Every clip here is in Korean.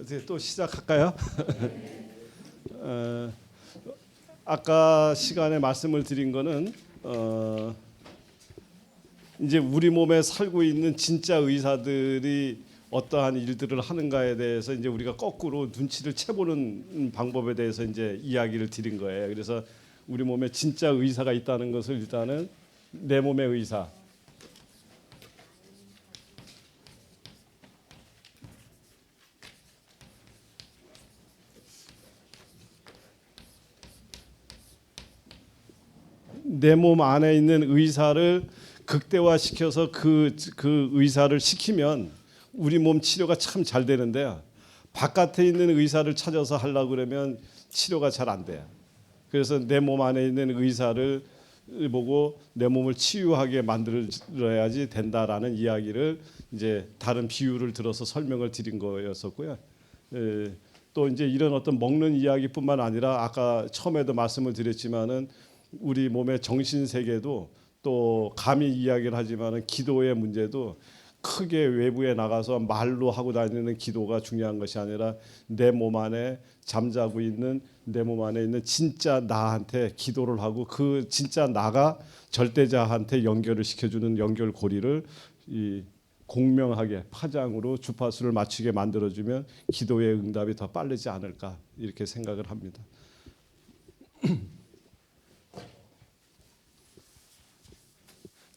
이제 또 시작할까요? 아까 시간에 말씀을 드린 거는 이제 우리 몸에 살고 있는 진짜 의사들이 어떠한 일들을 하는가에 대해서 이제 우리가 거꾸로 눈치를 채보는 방법에 대해서 이제 이야기를 드린 거예요. 그래서 우리 몸에 진짜 의사가 있다는 것을 일단은 내 몸의 의사, 내 몸 안에 있는 의사를 극대화시켜서 그 의사를 시키면 우리 몸 치료가 참 잘 되는데요. 바깥에 있는 의사를 찾아서 하려고 그러면 치료가 잘 안 돼요. 그래서 내 몸 안에 있는 의사를 보고 내 몸을 치유하게 만들어야지 된다라는 이야기를 이제 다른 비유를 들어서 설명을 드린 거였었고요. 또 이제 이런 어떤 먹는 이야기뿐만 아니라 아까 처음에도 말씀을 드렸지만은 우리 몸의 정신 세계도 또 감히 이야기를 하지만은 기도의 문제도 크게 외부에 나가서 말로 하고 다니는 기도가 중요한 것이 아니라 내 몸 안에 잠자고 있는 내 몸 안에 있는 진짜 나한테 기도를 하고 그 진짜 나가 절대자한테 연결을 시켜주는 연결고리를 이 공명하게 파장으로 주파수를 맞추게 만들어주면 기도의 응답이 더 빠르지 않을까 이렇게 생각을 합니다.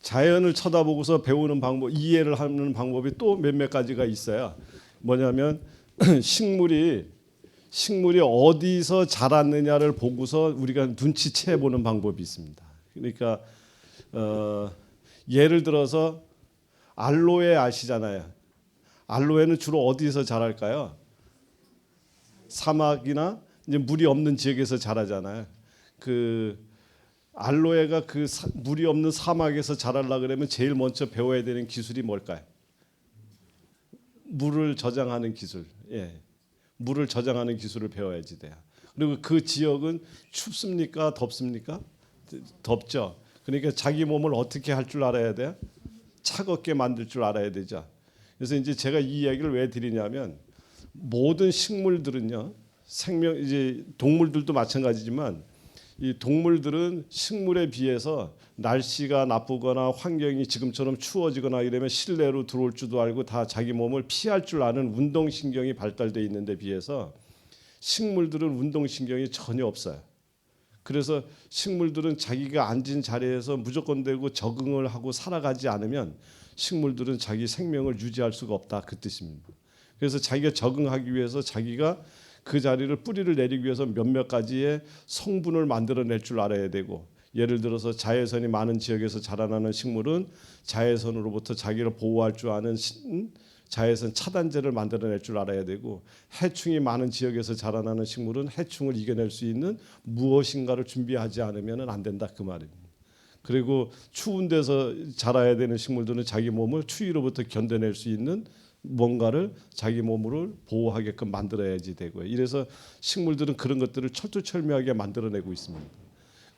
자연을 쳐다보고서 배우는 방법, 이해를 하는 방법이 또 몇몇 가지가 있어요. 뭐냐면 식물이 어디서 자랐느냐를 보고서 우리가 눈치채 보는 방법이 있습니다. 그러니까 예를 들어서 알로에 아시잖아요. 알로에는 주로 어디서 자랄까요? 사막이나 이제 물이 없는 지역에서 자라잖아요. 알로에가 물이 없는 사막에서 자라려 그러면 제일 먼저 배워야 되는 기술이 뭘까요? 물을 저장하는 기술. 예. 물을 저장하는 기술을 배워야지 돼요. 그리고 그 지역은 춥습니까? 덥습니까? 덥죠. 그러니까 자기 몸을 어떻게 할 줄 알아야 돼요? 차갑게 만들 줄 알아야 되죠. 그래서 이제 제가 이 이야기를 왜 드리냐면 모든 식물들은요. 이제 동물들도 마찬가지지만 이 동물들은 식물에 비해서 날씨가 나쁘거나 환경이 지금처럼 추워지거나 이러면 실내로 들어올 줄도 알고 다 자기 몸을 피할 줄 아는 운동신경이 발달되어 있는 데 비해서 식물들은 운동신경이 전혀 없어요. 그래서 식물들은 자기가 앉은 자리에서 무조건 되고 적응을 하고 살아가지 않으면 식물들은 자기 생명을 유지할 수가 없다 그 뜻입니다. 그래서 자기가 적응하기 위해서 자기가 그 자리를 뿌리를 내리기 위해서 몇몇 가지의 성분을 만들어낼 줄 알아야 되고 예를 들어서 자외선이 많은 지역에서 자라나는 식물은 자외선으로부터 자기를 보호할 줄 아는 자외선 차단제를 만들어낼 줄 알아야 되고 해충이 많은 지역에서 자라나는 식물은 해충을 이겨낼 수 있는 무엇인가를 준비하지 않으면 안 된다 그 말입니다. 그리고 추운 데서 자라야 되는 식물들은 자기 몸을 추위로부터 견뎌낼 수 있는 뭔가를 자기 몸을 보호하게끔 만들어야지 되고요. 이래서 식물들은 그런 것들을 철두철미하게 만들어내고 있습니다.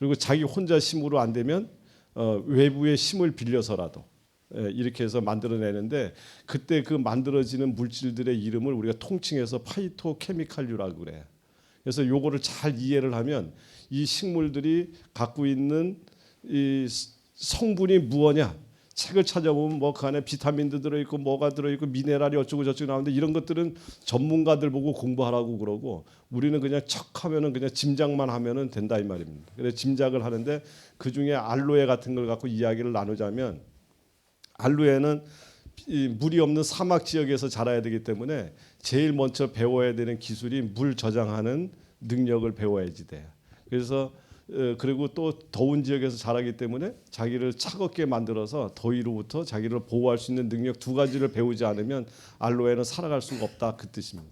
그리고 자기 혼자 힘으로 안 되면 외부의 힘을 빌려서라도 이렇게 해서 만들어내는데 그때 그 만들어지는 물질들의 이름을 우리가 통칭해서 파이토케미칼류라고 그래요. 그래서 요거를 잘 이해를 하면 이 식물들이 갖고 있는 이 성분이 무엇냐 책을 찾아보면 뭐 그 안에 비타민도 들어있고 뭐가 들어있고 미네랄이 어쩌고 저쩌고 나오는데 이런 것들은 전문가들 보고 공부하라고 그러고 우리는 그냥 척하면은 그냥 짐작만 하면은 된다 이 말입니다. 그래서 짐작을 하는데 그 중에 알로에 같은 걸 갖고 이야기를 나누자면 알로에는 이 물이 없는 사막 지역에서 자라야 되기 때문에 제일 먼저 배워야 되는 기술이 물 저장하는 능력을 배워야지 돼요. 그래서 그리고 또 더운 지역에서 자라기 때문에 자기를 차갑게 만들어서 더위로부터 자기를 보호할 수 있는 능력 두 가지를 배우지 않으면 알로에는 살아갈 수가 없다 그 뜻입니다.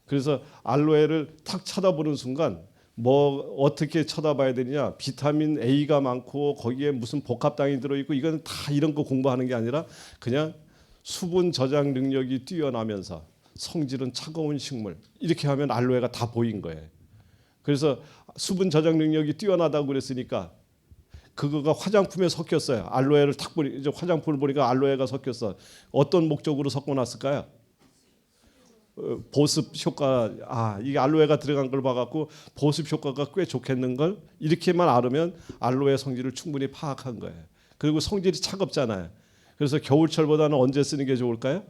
그래서 알로에를 탁 쳐다보는 순간 뭐 어떻게 쳐다봐야 되느냐 비타민 A가 많고 거기에 무슨 복합당이 들어있고 이건 다 이런 거 공부하는 게 아니라 그냥 수분 저장 능력이 뛰어나면서 성질은 차가운 식물 이렇게 하면 알로에가 다 보인 거예요. 그래서 수분 저장 능력이 뛰어나다고 그랬으니까 그거가 화장품에 섞였어요. 알로에를 탁 이제 화장품을 보니까 알로에가 섞였어. 어떤 목적으로 섞어놨을까요? 보습 효과, 이게 알로에가 들어간 걸 봐갖고 보습 효과가 꽤 좋겠는 걸 이렇게만 알으면 알로에 성질을 충분히 파악한 거예요. 그리고 성질이 차갑잖아요. 그래서 겨울철보다는 언제 쓰는 게 좋을까요?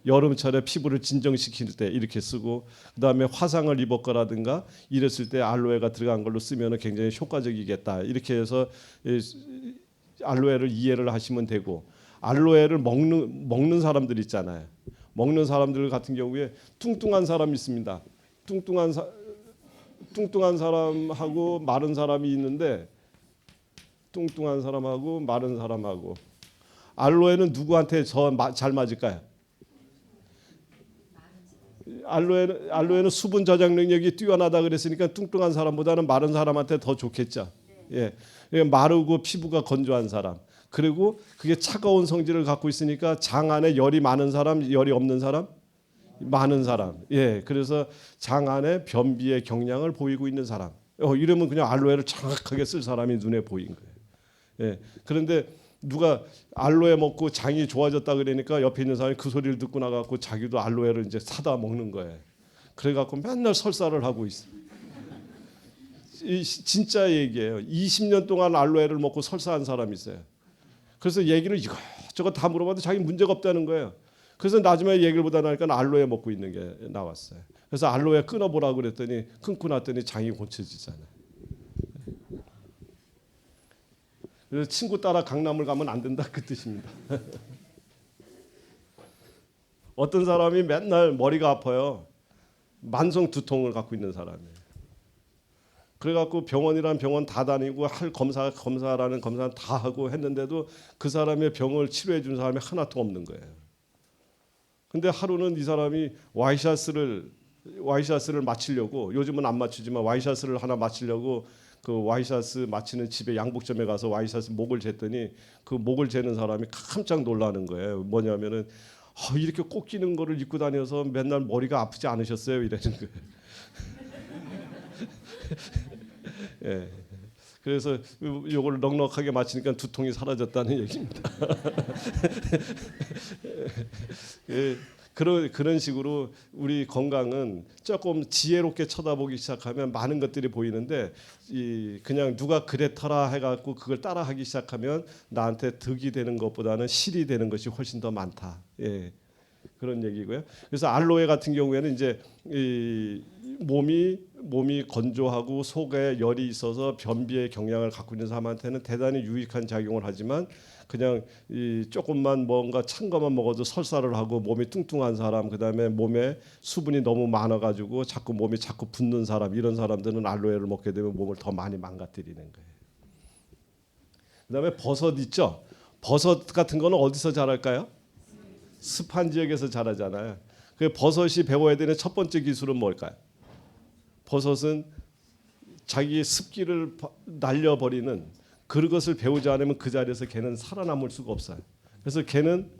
여름철에 피부를 진정시킬 때 이렇게 쓰고, 그다음에 화상을 입었거라든가 이랬을 때 알로에가 들어간 걸로 쓰면 굉장히 효과적이겠다. 이렇게 해서 알로에를 이해를 하시면 되고, 알로에를 먹는 사람들 있잖아요. 먹는 사람들 같은 경우에 뚱뚱한 사람이 있습니다. 뚱뚱한 사람하고 마른 사람이 있는데, 뚱뚱한 사람하고 마른 사람하고 알로에는 누구한테 잘 맞을까요? 알로에는 수분 저장 능력이 뛰어나다 그랬으니까 뚱뚱한 사람보다는 마른 사람한테 더 좋겠죠. 예, 마르고 피부가 건조한 사람, 그리고 그게 차가운 성질을 갖고 있으니까 장 안에 열이 많은 사람, 열이 없는 사람, 많은 사람. 예, 그래서 장 안에 변비의 경향을 보이고 있는 사람. 이러면 그냥 알로에를 정확하게 쓸 사람이 눈에 보인 거예요. 예, 그런데 누가 알로에 먹고 장이 좋아졌다 그러니까 옆에 있는 사람이 그 소리를 듣고 나가고 자기도 알로에를 이제 사다 먹는 거예요. 그래갖고 맨날 설사를 하고 있어. 진짜 얘기예요. 20년 동안 알로에를 먹고 설사한 사람이 있어요. 그래서 얘기를 이것저것 다 물어봤는데 자기 문제가 없다는 거예요. 그래서 나중에 얘기를 보다 나니까 알로에 먹고 있는 게 나왔어요. 그래서 알로에 끊어보라고 그랬더니 끊고 났더니 장이 고쳐지잖아요. 그래서 친구 따라 강남을 가면 안 된다 그 뜻입니다. 어떤 사람이 맨날 머리가 아파요. 만성 두통을 갖고 있는 사람이에요. 그래갖고 병원이란 병원 다 다니고 할 검사라는 검사는 다 하고 했는데도 그 사람의 병을 치료해 준 사람이 하나도 없는 거예요. 근데 하루는 이 사람이 와이셔츠를 맞추려고, 요즘은 안 맞추지만 와이셔츠를 하나 맞추려고 그 와이셔츠 맞추는 집에 양복점에 가서 와이셔츠 목을 쟀더니 그 목을 재는 사람이 깜짝 놀라는 거예요. 뭐냐면은 이렇게 꼭 끼는 거를 입고 다녀서 맨날 머리가 아프지 않으셨어요? 이러는 거예요. 예. 그래서 요걸 넉넉하게 맞추니까 두통이 사라졌다는 얘기입니다. 예. 그런 식으로 우리 건강은 조금 지혜롭게 쳐다보기 시작하면 많은 것들이 보이는데, 그냥 누가 그랬더라 해갖고 그걸 따라하기 시작하면 나한테 득이 되는 것보다는 실이 되는 것이 훨씬 더 많다. 예, 그런 얘기고요. 그래서 알로에 같은 경우에는 이제 몸이 건조하고 속에 열이 있어서 변비의 경향을 갖고 있는 사람한테는 대단히 유익한 작용을 하지만, 그냥 조금만 뭔가 찬 것만 먹어도 설사를 하고 몸이 뚱뚱한 사람, 그다음에 몸에 수분이 너무 많아가지고 몸이 자꾸 붓는 사람, 이런 사람들은 알로에를 먹게 되면 몸을 더 많이 망가뜨리는 거예요. 그다음에 버섯 있죠. 버섯 같은 거는 어디서 자랄까요? 습한 지역에서 자라잖아요. 그 버섯이 배워야 되는 첫 번째 기술은 뭘까요? 버섯은 자기 습기를 날려버리는 그것을 배우지 않으면 그 자리에서 걔는 살아남을 수가 없어요. 그래서 걔는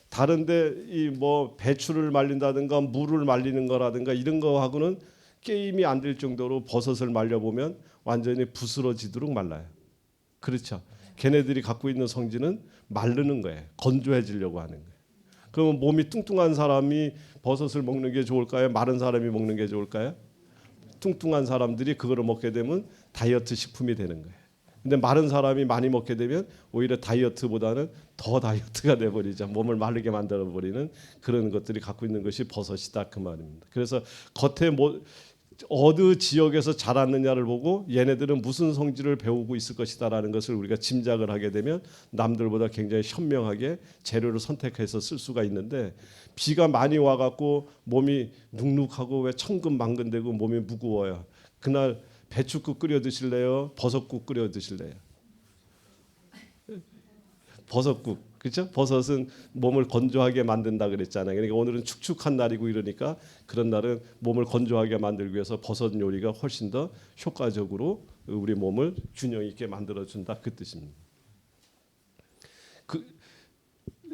다른데 배추를 말린다든가 물을 말리는 거라든가 이런 거하고는 게임이 안 될 정도로 버섯을 말려보면 완전히 부스러지도록 말라요. 그렇죠. 걔네들이 갖고 있는 성질은 마르는 거예요. 건조해지려고 하는 거예요. 그러면 몸이 뚱뚱한 사람이 버섯을 먹는 게 좋을까요? 마른 사람이 먹는 게 좋을까요? 뚱뚱한 사람들이 그거를 먹게 되면 다이어트 식품이 되는 거예요. 근데 마른 사람이 많이 먹게 되면 오히려 다이어트보다는 더 다이어트가 돼버리죠. 몸을 마르게 만들어버리는 그런 것들이 갖고 있는 것이 버섯이다 그 말입니다. 그래서 겉에 어느 지역에서 자랐느냐를 보고 얘네들은 무슨 성질을 배우고 있을 것이다라는 것을 우리가 짐작을 하게 되면 남들보다 굉장히 현명하게 재료를 선택해서 쓸 수가 있는데, 비가 많이 와갖고 몸이 눅눅하고 왜 천근만근되고 몸이 무거워요. 그날 배추국 끓여 드실래요? 버섯국 끓여 드실래요? 버섯국, 그렇죠? 버섯은 몸을 건조하게 만든다 그랬잖아요. 그러니까 오늘은 축축한 날이고 이러니까 그런 날은 몸을 건조하게 만들기 위해서 버섯 요리가 훨씬 더 효과적으로 우리 몸을 균형 있게 만들어 준다 그 뜻입니다.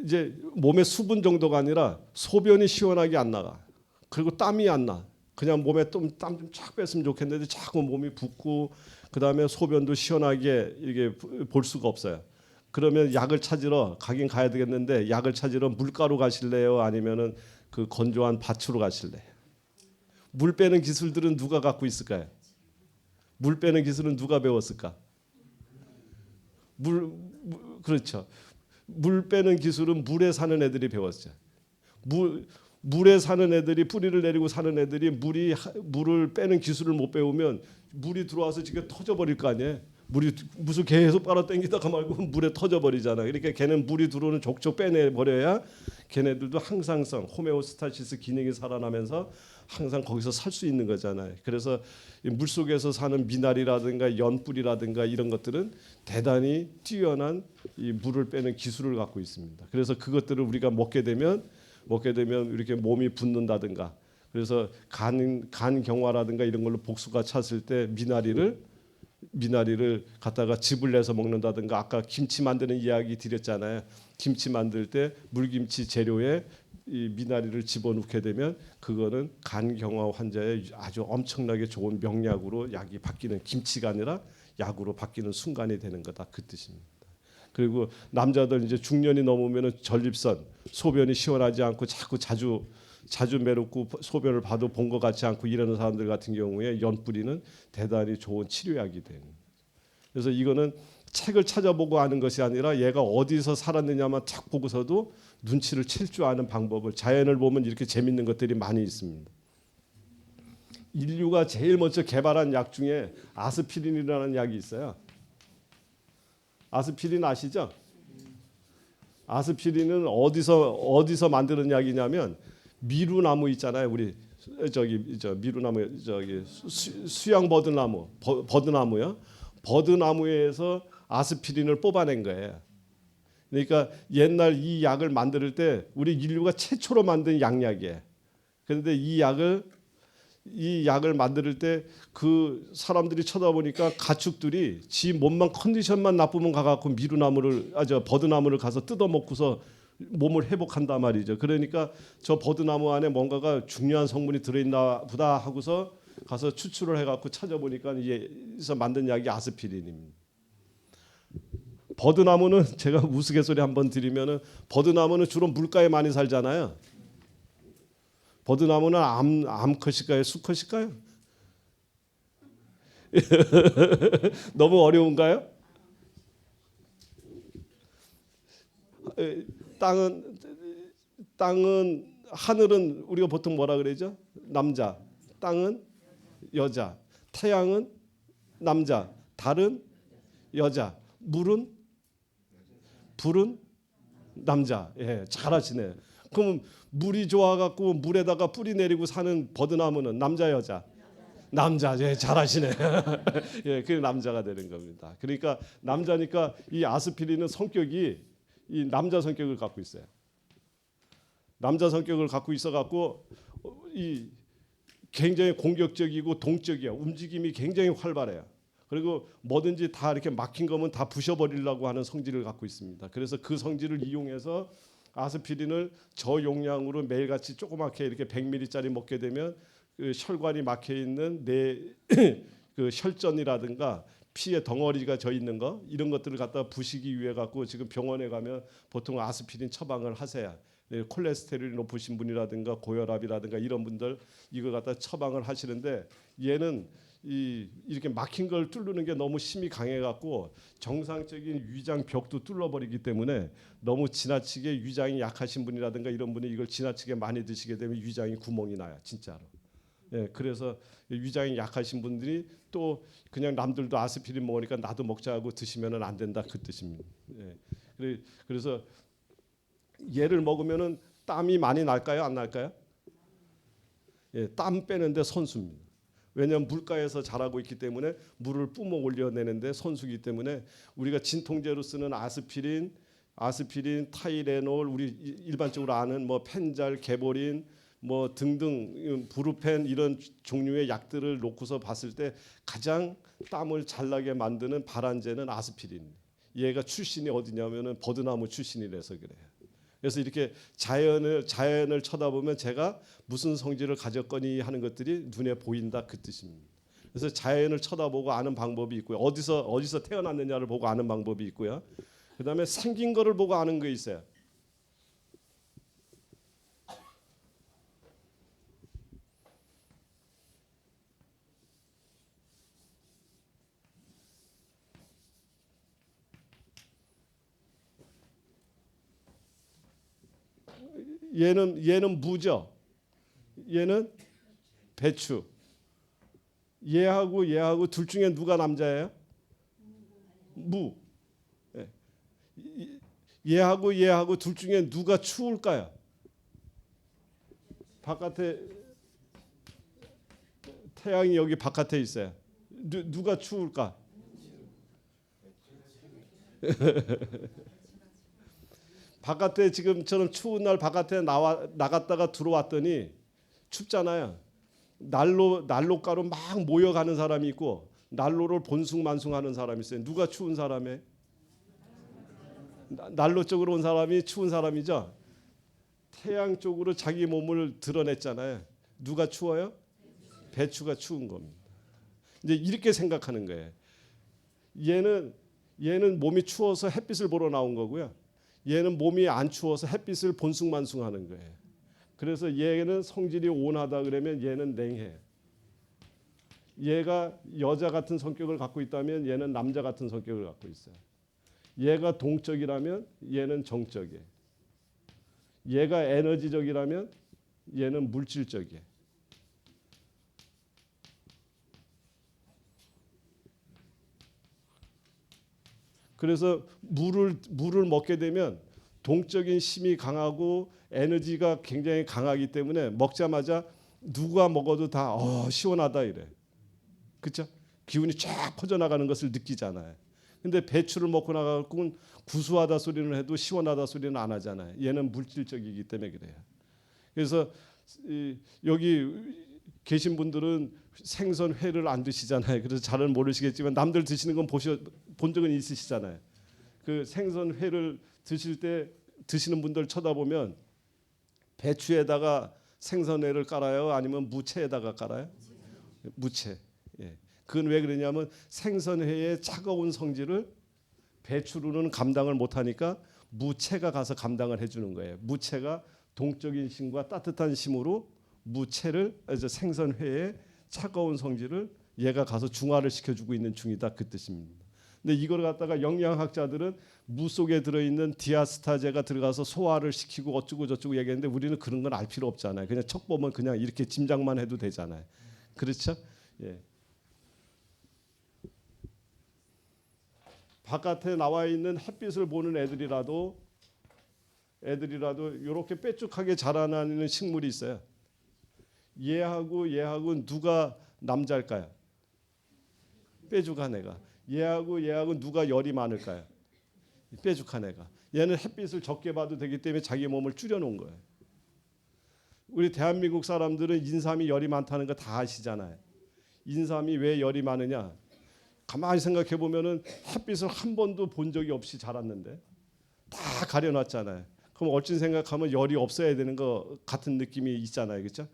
이제 몸의 수분 정도가 아니라 소변이 시원하게 안 나가. 그리고 땀이 안 나. 그냥 몸에 땀 좀 쫙 뺐으면 좋겠는데 자꾸 몸이 붓고 그다음에 소변도 시원하게 이게 볼 수가 없어요. 그러면 약을 찾으러 가긴 가야 되겠는데, 약을 찾으러 물가로 가실래요? 아니면은 그 건조한 밭으로 가실래요? 물 빼는 기술들은 누가 갖고 있을까요? 물 빼는 기술은 누가 배웠을까? 그렇죠. 물 빼는 기술은 물에 사는 애들이 배웠죠. 물에 사는 애들이 뿌리를 내리고 사는 애들이 물을 빼는 기술을 못 배우면 물이 들어와서 지금 터져버릴 거 아니에요. 물이 무슨 계속 빨아당기다가 말고 물에 터져버리잖아. 그러니까 걔는 물이 들어오는 족족 빼내버려야 걔네들도 항상성 호메오스타시스 기능이 살아나면서 항상 거기서 살 수 있는 거잖아요. 그래서 물 속에서 사는 미나리라든가 연뿌리라든가 이런 것들은 대단히 뛰어난 이 물을 빼는 기술을 갖고 있습니다. 그래서 그것들을 우리가 먹게 되면 이렇게 몸이 붓는다든가, 그래서 간 경화라든가 이런 걸로 복수가 찼을 때 미나리를 갖다가 즙을 내서 먹는다든가, 아까 김치 만드는 이야기 드렸잖아요. 김치 만들 때 물김치 재료에 이 미나리를 집어넣게 되면 그거는 간 경화 환자의 아주 엄청나게 좋은 명약으로 약이 바뀌는, 김치가 아니라 약으로 바뀌는 순간이 되는 거다, 그 뜻입니다. 그리고 남자들 이제 중년이 넘으면은 전립선 소변이 시원하지 않고 자꾸 자주 매롭고 소변을 봐도 본 것 같지 않고 이러는 사람들 같은 경우에 연뿌리는 대단히 좋은 치료약이 되는. 그래서 이거는 책을 찾아보고 아는 것이 아니라 얘가 어디서 살았느냐만 탁 보고서도 눈치를 챌 줄 아는 방법을, 자연을 보면 이렇게 재밌는 것들이 많이 있습니다. 인류가 제일 먼저 개발한 약 중에 아스피린이라는 약이 있어요. 아스피린 아시죠? 아스피린은 어디서 만드는 약이냐면 미루나무 있잖아요. 우리 미루나무 수양 버드나무요. 버드나무에서 아스피린을 뽑아낸 거예요. 그러니까 옛날 이 약을 만들 때 우리 인류가 최초로 만든 양약이에요. 그런데 이 약을 만들 때 그 사람들이 쳐다보니까 가축들이 지 몸만 컨디션만 나쁘면 가갖고 버드나무를 가서 뜯어먹고서 몸을 회복한단 말이죠. 그러니까 저 버드나무 안에 뭔가가 중요한 성분이 들어있나 보다 하고서 가서 추출을 해갖고 찾아보니까 이에서 만든 약이 아스피린입니다. 버드나무는 제가 우스갯소리 한번 드리면은, 버드나무는 주로 물가에 많이 살잖아요. 버드나무는 암컷일까요? 수컷일까요? 너무 어려운가요? 땅은 하늘은 우리가 보통 뭐라 그러죠? 남자. 땅은 여자. 태양은 남자. 달은 여자. 불은 남자. 예, 잘하시네. 그럼 물이 좋아갖고 물에다가 뿌리 내리고 사는 버드나무는 남자 여자? 남자. 예, 잘하시네. 예, 그 남자가 되는 겁니다. 그러니까 남자니까 이 아스피린은 성격이 이 남자 성격을 갖고 있어요. 남자 성격을 갖고 있어갖고 이 굉장히 공격적이고 동적이야. 움직임이 굉장히 활발해요. 그리고 뭐든지 다 이렇게 막힌 거면 다 부셔버리려고 하는 성질을 갖고 있습니다. 그래서 그 성질을 이용해서 아스피린을 저용량으로 매일같이 조그맣게 이렇게 100ml짜리 먹게 되면 그 혈관이 막혀 있는 그 혈전이라든가 피에 덩어리가 져 있는 거, 이런 것들을 갖다 부시기 위해 갖고 지금 병원에 가면 보통 아스피린 처방을 하세요. 콜레스테롤이 높으신 분이라든가 고혈압이라든가 이런 분들 이거 갖다 처방을 하시는데, 얘는 이렇게 막힌 걸 뚫는 게 너무 힘이 강해 갖고 정상적인 위장 벽도 뚫어버리기 때문에 너무 지나치게 위장이 약하신 분이라든가 이런 분이 이걸 지나치게 많이 드시게 되면 위장이 구멍이 나요, 진짜로. 예, 그래서 위장이 약하신 분들이 또 그냥 남들도 아스피린 먹으니까 나도 먹자고 드시면은 안 된다, 그 뜻입니다. 예, 그래서 얘를 먹으면은 땀이 많이 날까요, 안 날까요? 예, 땀 빼는데 선수입니다. 왜냐하면 물가에서 자라고 있기 때문에 물을 뿜어 올려내는데 선수기 때문에 우리가 진통제로 쓰는 아스피린, 타이레놀, 우리 일반적으로 아는 뭐 펜잘, 개보린 뭐 등등 브루펜 이런 종류의 약들을 놓고서 봤을 때 가장 땀을 잘 나게 만드는 발안제는 아스피린. 얘가 출신이 어디냐면은 버드나무 출신이라서 그래요. 그래서 이렇게 자연을 쳐다보면 제가 무슨 성질을 가졌거니 하는 것들이 눈에 보인다, 그 뜻입니다. 그래서 자연을 쳐다보고 아는 방법이 있고요. 어디서 태어났느냐를 보고 아는 방법이 있고요. 그다음에 생긴 거를 보고 아는 게 있어요. 얘는 무죠. 얘는 배추. 얘하고 둘 중에 누가 남자예요? 무. 예. 얘하고 둘 중에 누가 추울까요? 바깥에 태양이 여기 바깥에 있어요. 누가 추울까? 바깥에 지금처럼 추운 날 바깥에 나갔다가 들어왔더니 춥잖아요. 난로가로 막 모여가는 사람이 있고 난로를 본숭만숭하는 사람이 있어요. 누가 추운 사람이에요? 난로 쪽으로 온 사람이 추운 사람이죠. 태양 쪽으로 자기 몸을 드러냈잖아요. 누가 추워요? 배추가 추운 겁니다. 이제 이렇게 생각하는 거예요. 얘는 몸이 추워서 햇빛을 보러 나온 거고요. 얘는 몸이 안 추워서 햇빛을 본숭만숭하는 거예요. 그래서 얘는 성질이 온하다 그러면 얘는 냉해. 얘가 여자 같은 성격을 갖고 있다면 얘는 남자 같은 성격을 갖고 있어요. 얘가 동적이라면 얘는 정적이에요. 얘가 에너지적이라면 얘는 물질적이에요. 그래서 물을 먹게 되면 동적인 힘이 강하고 에너지가 굉장히 강하기 때문에 먹자마자 누가 먹어도 다 시원하다 이래. 그렇죠? 기운이 쫙 퍼져나가는 것을 느끼잖아요. 근데 배추를 먹고 나가고는 구수하다 소리는 해도 시원하다 소리는 안 하잖아요. 얘는 물질적이기 때문에 그래요. 그래서 여기 계신 분들은 생선회를 안 드시잖아요. 그래서 잘은 모르시겠지만 남들 드시는 건 본 적은 있으시잖아요. 그 생선회를 드실 때 드시는 분들 쳐다보면 배추에다가 생선회를 깔아요? 아니면 무채에다가 깔아요? 무채. 예. 그건 왜 그러냐면 생선회의 차가운 성질을 배추로는 감당을 못하니까 무채가 가서 감당을 해주는 거예요. 무채가 동적인 힘과 따뜻한 힘으로 무채를 생선회의 차가운 성질을 얘가 가서 중화를 시켜주고 있는 중이다 그 뜻입니다. 근데 이걸 갖다가 영양학자들은 무 속에 들어있는 디아스타제가 들어가서 소화를 시키고 어쩌고 저쩌고 얘기했는데 우리는 그런 건 알 필요 없잖아요. 그냥 척 보면 그냥 이렇게 짐작만 해도 되잖아요. 그렇죠? 예. 바깥에 나와 있는 햇빛을 보는 애들이라도 이렇게 빼쭉하게 자라나는 식물이 있어요. 얘하고 누가 남자일까요? 빼죽한 애가. 얘하고 누가 열이 많을까요? 빼죽한 애가. 얘는 햇빛을 적게 봐도 되기 때문에 자기 몸을 줄여놓은 거예요. 우리 대한민국 사람들은 인삼이 열이 많다는 거 다 아시잖아요. 인삼이 왜 열이 많으냐? 가만히 생각해 보면은 햇빛을 한 번도 본 적이 없이 자랐는데 다 가려놨잖아요. 그럼 어찌 생각하면 열이 없어야 되는 거 같은 느낌이 있잖아요, 그렇죠?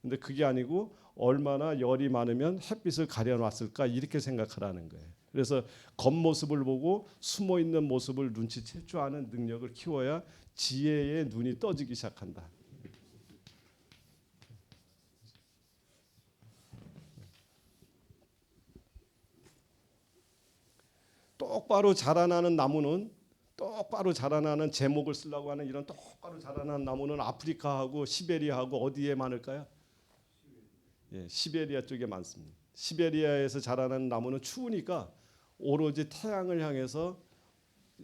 근데 그게 아니고 얼마나 열이 많으면 햇빛을 가려놨을까 이렇게 생각하라는 거예요. 그래서 겉모습을 보고 숨어 있는 모습을 눈치챌 줄 아는 능력을 키워야 지혜의 눈이 떠지기 시작한다. 똑바로 자라나는 나무는 똑바로 자라나는 제목을 쓰려고 하는 이런 똑바로 자라나는 나무는 아프리카하고 시베리아하고 어디에 많을까요? 예, 시베리아 쪽에 많습니다. 시베리아에서 자라나는 나무는 추우니까 오로지 태양을 향해서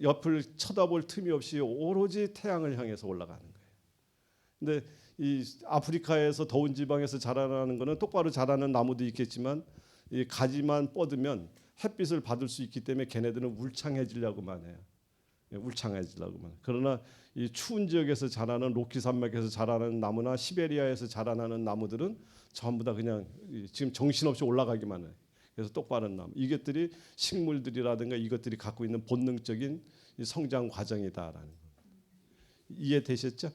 옆을 쳐다볼 틈이 없이 오로지 태양을 향해서 올라가는 거예요. 근데 이 아프리카에서 더운 지방에서 자라나는 거는 똑바로 자라는 나무도 있겠지만 이 가지만 뻗으면 햇빛을 받을 수 있기 때문에 걔네들은 울창해지려고만 해요. 예, 울창해지려고만. 그러나 이 추운 지역에서 자라는 로키 산맥에서 자라는 나무나 시베리아에서 자라나는 나무들은 전부 다 그냥 지금 정신없이 올라가기만 해요. 그래서 똑바른 나무. 이것들이 식물들이라든가 이것들이 갖고 있는 본능적인 성장 과정이다라는 거. 이해되셨죠?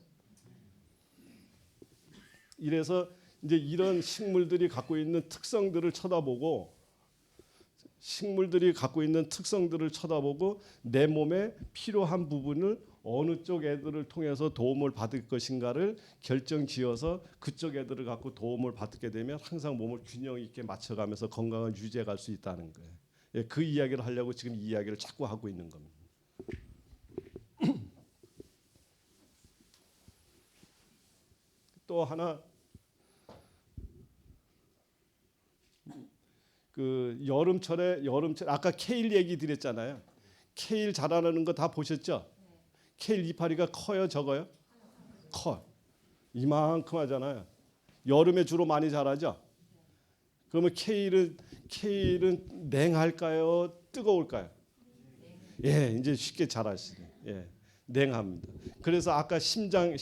이래서 이제 이런 식물들이 갖고 있는 특성들을 쳐다보고 내 몸에 필요한 부분을 어느 쪽 애들을 통해서 도움을 받을 것인가를 결정지어서 그쪽 애들을 갖고 도움을 받게 되면 항상 몸을 균형 있게 맞춰가면서 건강을 유지해 갈 수 있다는 거예요. 예, 그 이야기를 하려고 지금 이 이야기를 자꾸 하고 있는 겁니다. 또 하나 그 여름철에 아까 케일 얘기 드렸잖아요. 케일 자라나는 거 다 보셨죠? 케일 이파리가 커요, 적어요? 커. 이만큼 하잖아요. 여름에 주로 많이 자라죠? 그러면 케일은 냉할까요? 뜨거울까요? 예, 이제 쉽게 잘 아시네. 예, 냉합니다. 그래서 아까 심장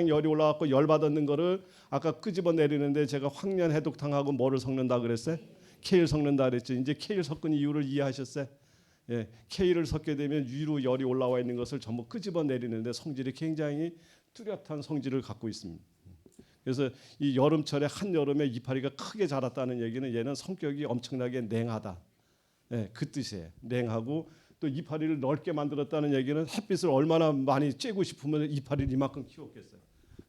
열이 올라갖고 열 받았는 거를 아까 끄집어 내리는데 제가 황련 해독탕하고 뭐를 섞는다 그랬어요? 케일 섞는다 그랬죠. 이제 케일 섞은 이유를 이해하셨어요? 예, 케일을 섞게 되면 위로 열이 올라와 있는 것을 전부 끄집어 내리는데 성질이 굉장히 뚜렷한 성질을 갖고 있습니다. 그래서 이 여름철에 한여름에 이파리가 크게 자랐다는 얘기는 얘는 성격이 엄청나게 냉하다. 예, 그 뜻이에요. 냉하고 또 이파리를 넓게 만들었다는 얘기는 햇빛을 얼마나 많이 쬐고 싶으면 이파리를 이만큼 키웠겠어요.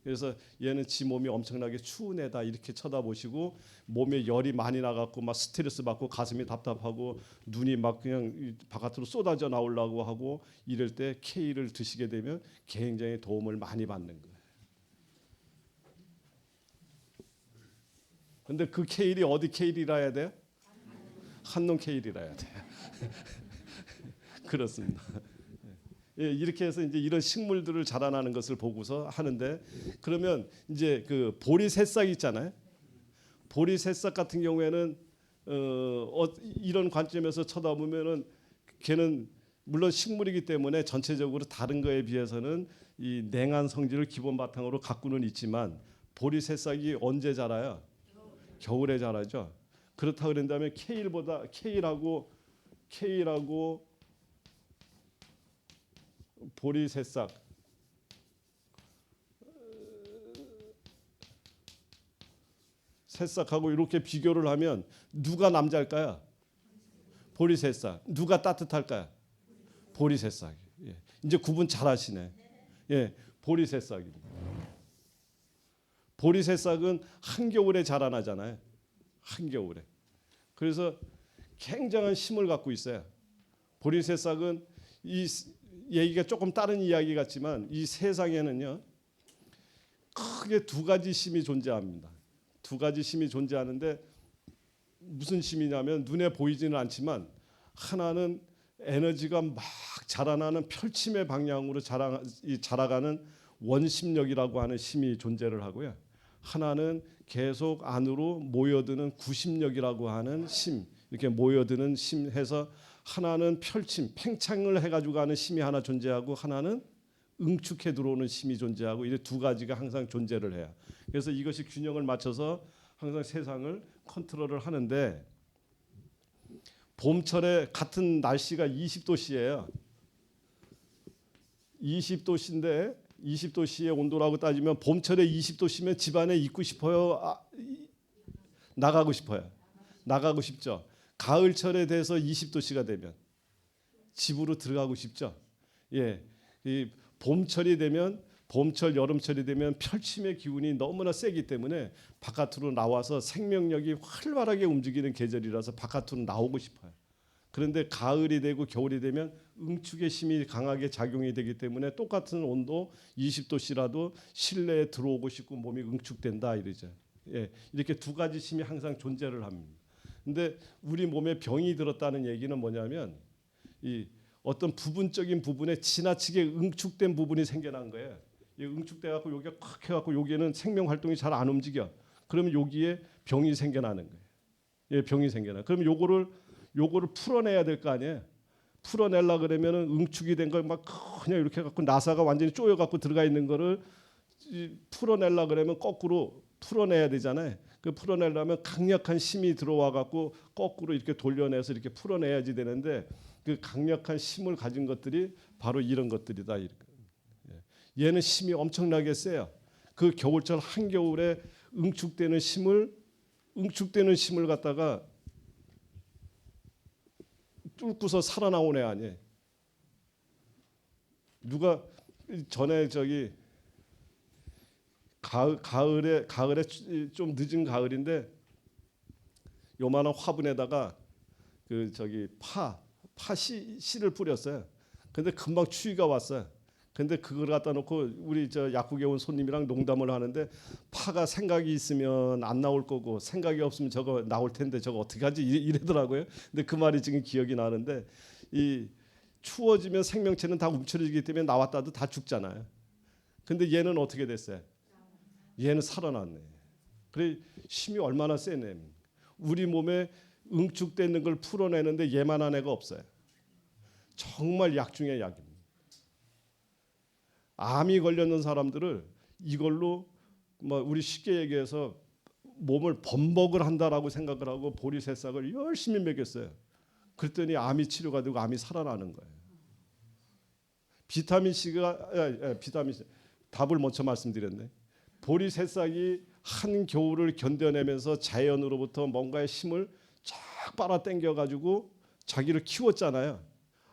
그래서 얘는 지 몸이 엄청나게 추운 애다 이렇게 쳐다보시고 몸에 열이 많이 나갖고 막 스트레스 받고 가슴이 답답하고 눈이 막 그냥 바깥으로 쏟아져 나오려고 하고 이럴 때 케일을 드시게 되면 굉장히 도움을 많이 받는 거예요. 근데 그 케일이 어디 케일이라 해야 돼요? 한농 케일이라 해야 돼요. 그렇습니다. 예, 이렇게 해서 이제 이런 식물들을 자라나는 것을 보고서 하는데 그러면 이제 그 보리 새싹 있잖아요. 보리 새싹 같은 경우에는 이런 관점에서 쳐다보면은 걔는 물론 식물이기 때문에 전체적으로 다른 거에 비해서는 이 냉한 성질을 기본 바탕으로 갖고는 있지만 보리 새싹이 언제 자라요? 겨울에 자라죠. 그렇다 그런다면 케일하고 보리 새싹하고 이렇게 비교를 하면 누가 남자일까요? 보리 새싹. 누가 따뜻할까요? 보리 새싹. 예. 이제 구분 잘하시네. 예, 보리 새싹입니다. 보리 새싹은 한겨울에 자라나잖아요. 한겨울에. 그래서 굉장한 힘을 갖고 있어요. 보리 새싹은 이 얘기가 조금 다른 이야기 같지만 이 세상에는요 크게 두 가지 힘이 존재합니다. 두 가지 힘이 존재하는데 무슨 힘이냐면 눈에 보이지는 않지만 하나는 에너지가 막 자라나는 펼침의 방향으로 자라가는 원심력이라고 하는 힘이 존재를 하고요. 하나는 계속 안으로 모여드는 구심력이라고 하는 힘, 이렇게 모여드는 힘 해서 하나는 팽창을 해가지고 가는 힘이 하나 존재하고 하나는 응축해 들어오는 힘이 존재하고 이 두 가지가 항상 존재를 해요. 그래서 이것이 균형을 맞춰서 항상 세상을 컨트롤을 하는데 봄철에 같은 날씨가 20도씨예요. 20도씨의 온도라고 따지면 봄철에 20도씨면 집안에 있고 싶어요? 나가고 싶어요? 나가고 싶죠. 가을철에 돼서 20도씨가 되면 집으로 들어가고 싶죠. 예, 이 봄철이 되면 여름철이 되면 펼침의 기운이 너무나 세기 때문에 바깥으로 나와서 생명력이 활발하게 움직이는 계절이라서 바깥으로 나오고 싶어요. 그런데 가을이 되고 겨울이 되면 응축의 힘이 강하게 작용이 되기 때문에 똑같은 온도 20도씨라도 실내에 들어오고 싶고 몸이 응축된다 이러죠. 예, 이렇게 두 가지 힘이 항상 존재를 합니다. 근데 우리 몸에 병이 들었다는 얘기는 뭐냐면 이 어떤 부분적인 부분에 지나치게 응축된 부분이 생겨난 거예요. 이 응축돼 갖고 여기가 콱 해갖고 여기에는 생명 활동이 잘 안 움직여. 그러면 여기에 병이 생겨나는 거예요. 예, 병이 생겨나. 그럼 요거를 풀어내야 될 거 아니에요. 풀어내려 그러면은 응축이 된 걸 막 그냥 이렇게 갖고 나사가 완전히 쪼여 갖고 들어가 있는 거를 풀어내려 그러면 거꾸로 풀어내야 되잖아요. 그 풀어내려면 강력한 힘이 들어와 갖고 거꾸로 이렇게 돌려내서 이렇게 풀어내야지 되는데 그 강력한 힘을 가진 것들이 바로 이런 것들이다. 얘는 힘이 엄청나게 세요. 그 겨울철 한겨울에 응축되는 힘을 갖다가 뚫고서 살아나온 애 아니에요. 누가 전에 저기 가을에 좀 늦은 가을인데 요만한 화분에다가 그 저기 씨를 뿌렸어요. 근데 금방 추위가 왔어요. 근데 그걸 갖다 놓고 우리 저 약국에 온 손님이랑 농담을 하는데 파가 생각이 있으면 안 나올 거고 생각이 없으면 저거 나올 텐데 저거 어떻게 하지 이러더라고요. 근데 그 말이 지금 기억이 나는데 이 추워지면 생명체는 다 움츠러지기 때문에 나왔다도 다 죽잖아요. 근데 얘는 어떻게 됐어요? 얘는 살아났네. 그래 힘이 얼마나 세네. 우리 몸에 응축돼 있는 걸 풀어내는데 얘만한 애가 없어요. 정말 약 중에 약입니다. 암이 걸렸는 사람들을 이걸로 뭐 우리 쉽게 얘기해서 몸을 범벅을 한다라고 생각을 하고 보리새싹을 열심히 먹였어요. 그랬더니 암이 치료가 되고 암이 살아나는 거예요. 비타민 C가 비타민 C 답을 먼저 말씀드렸네. 보리새싹이 한 겨울을 견뎌내면서 자연으로부터 뭔가의 힘을 쫙 빨아당겨 가지고 자기를 키웠잖아요.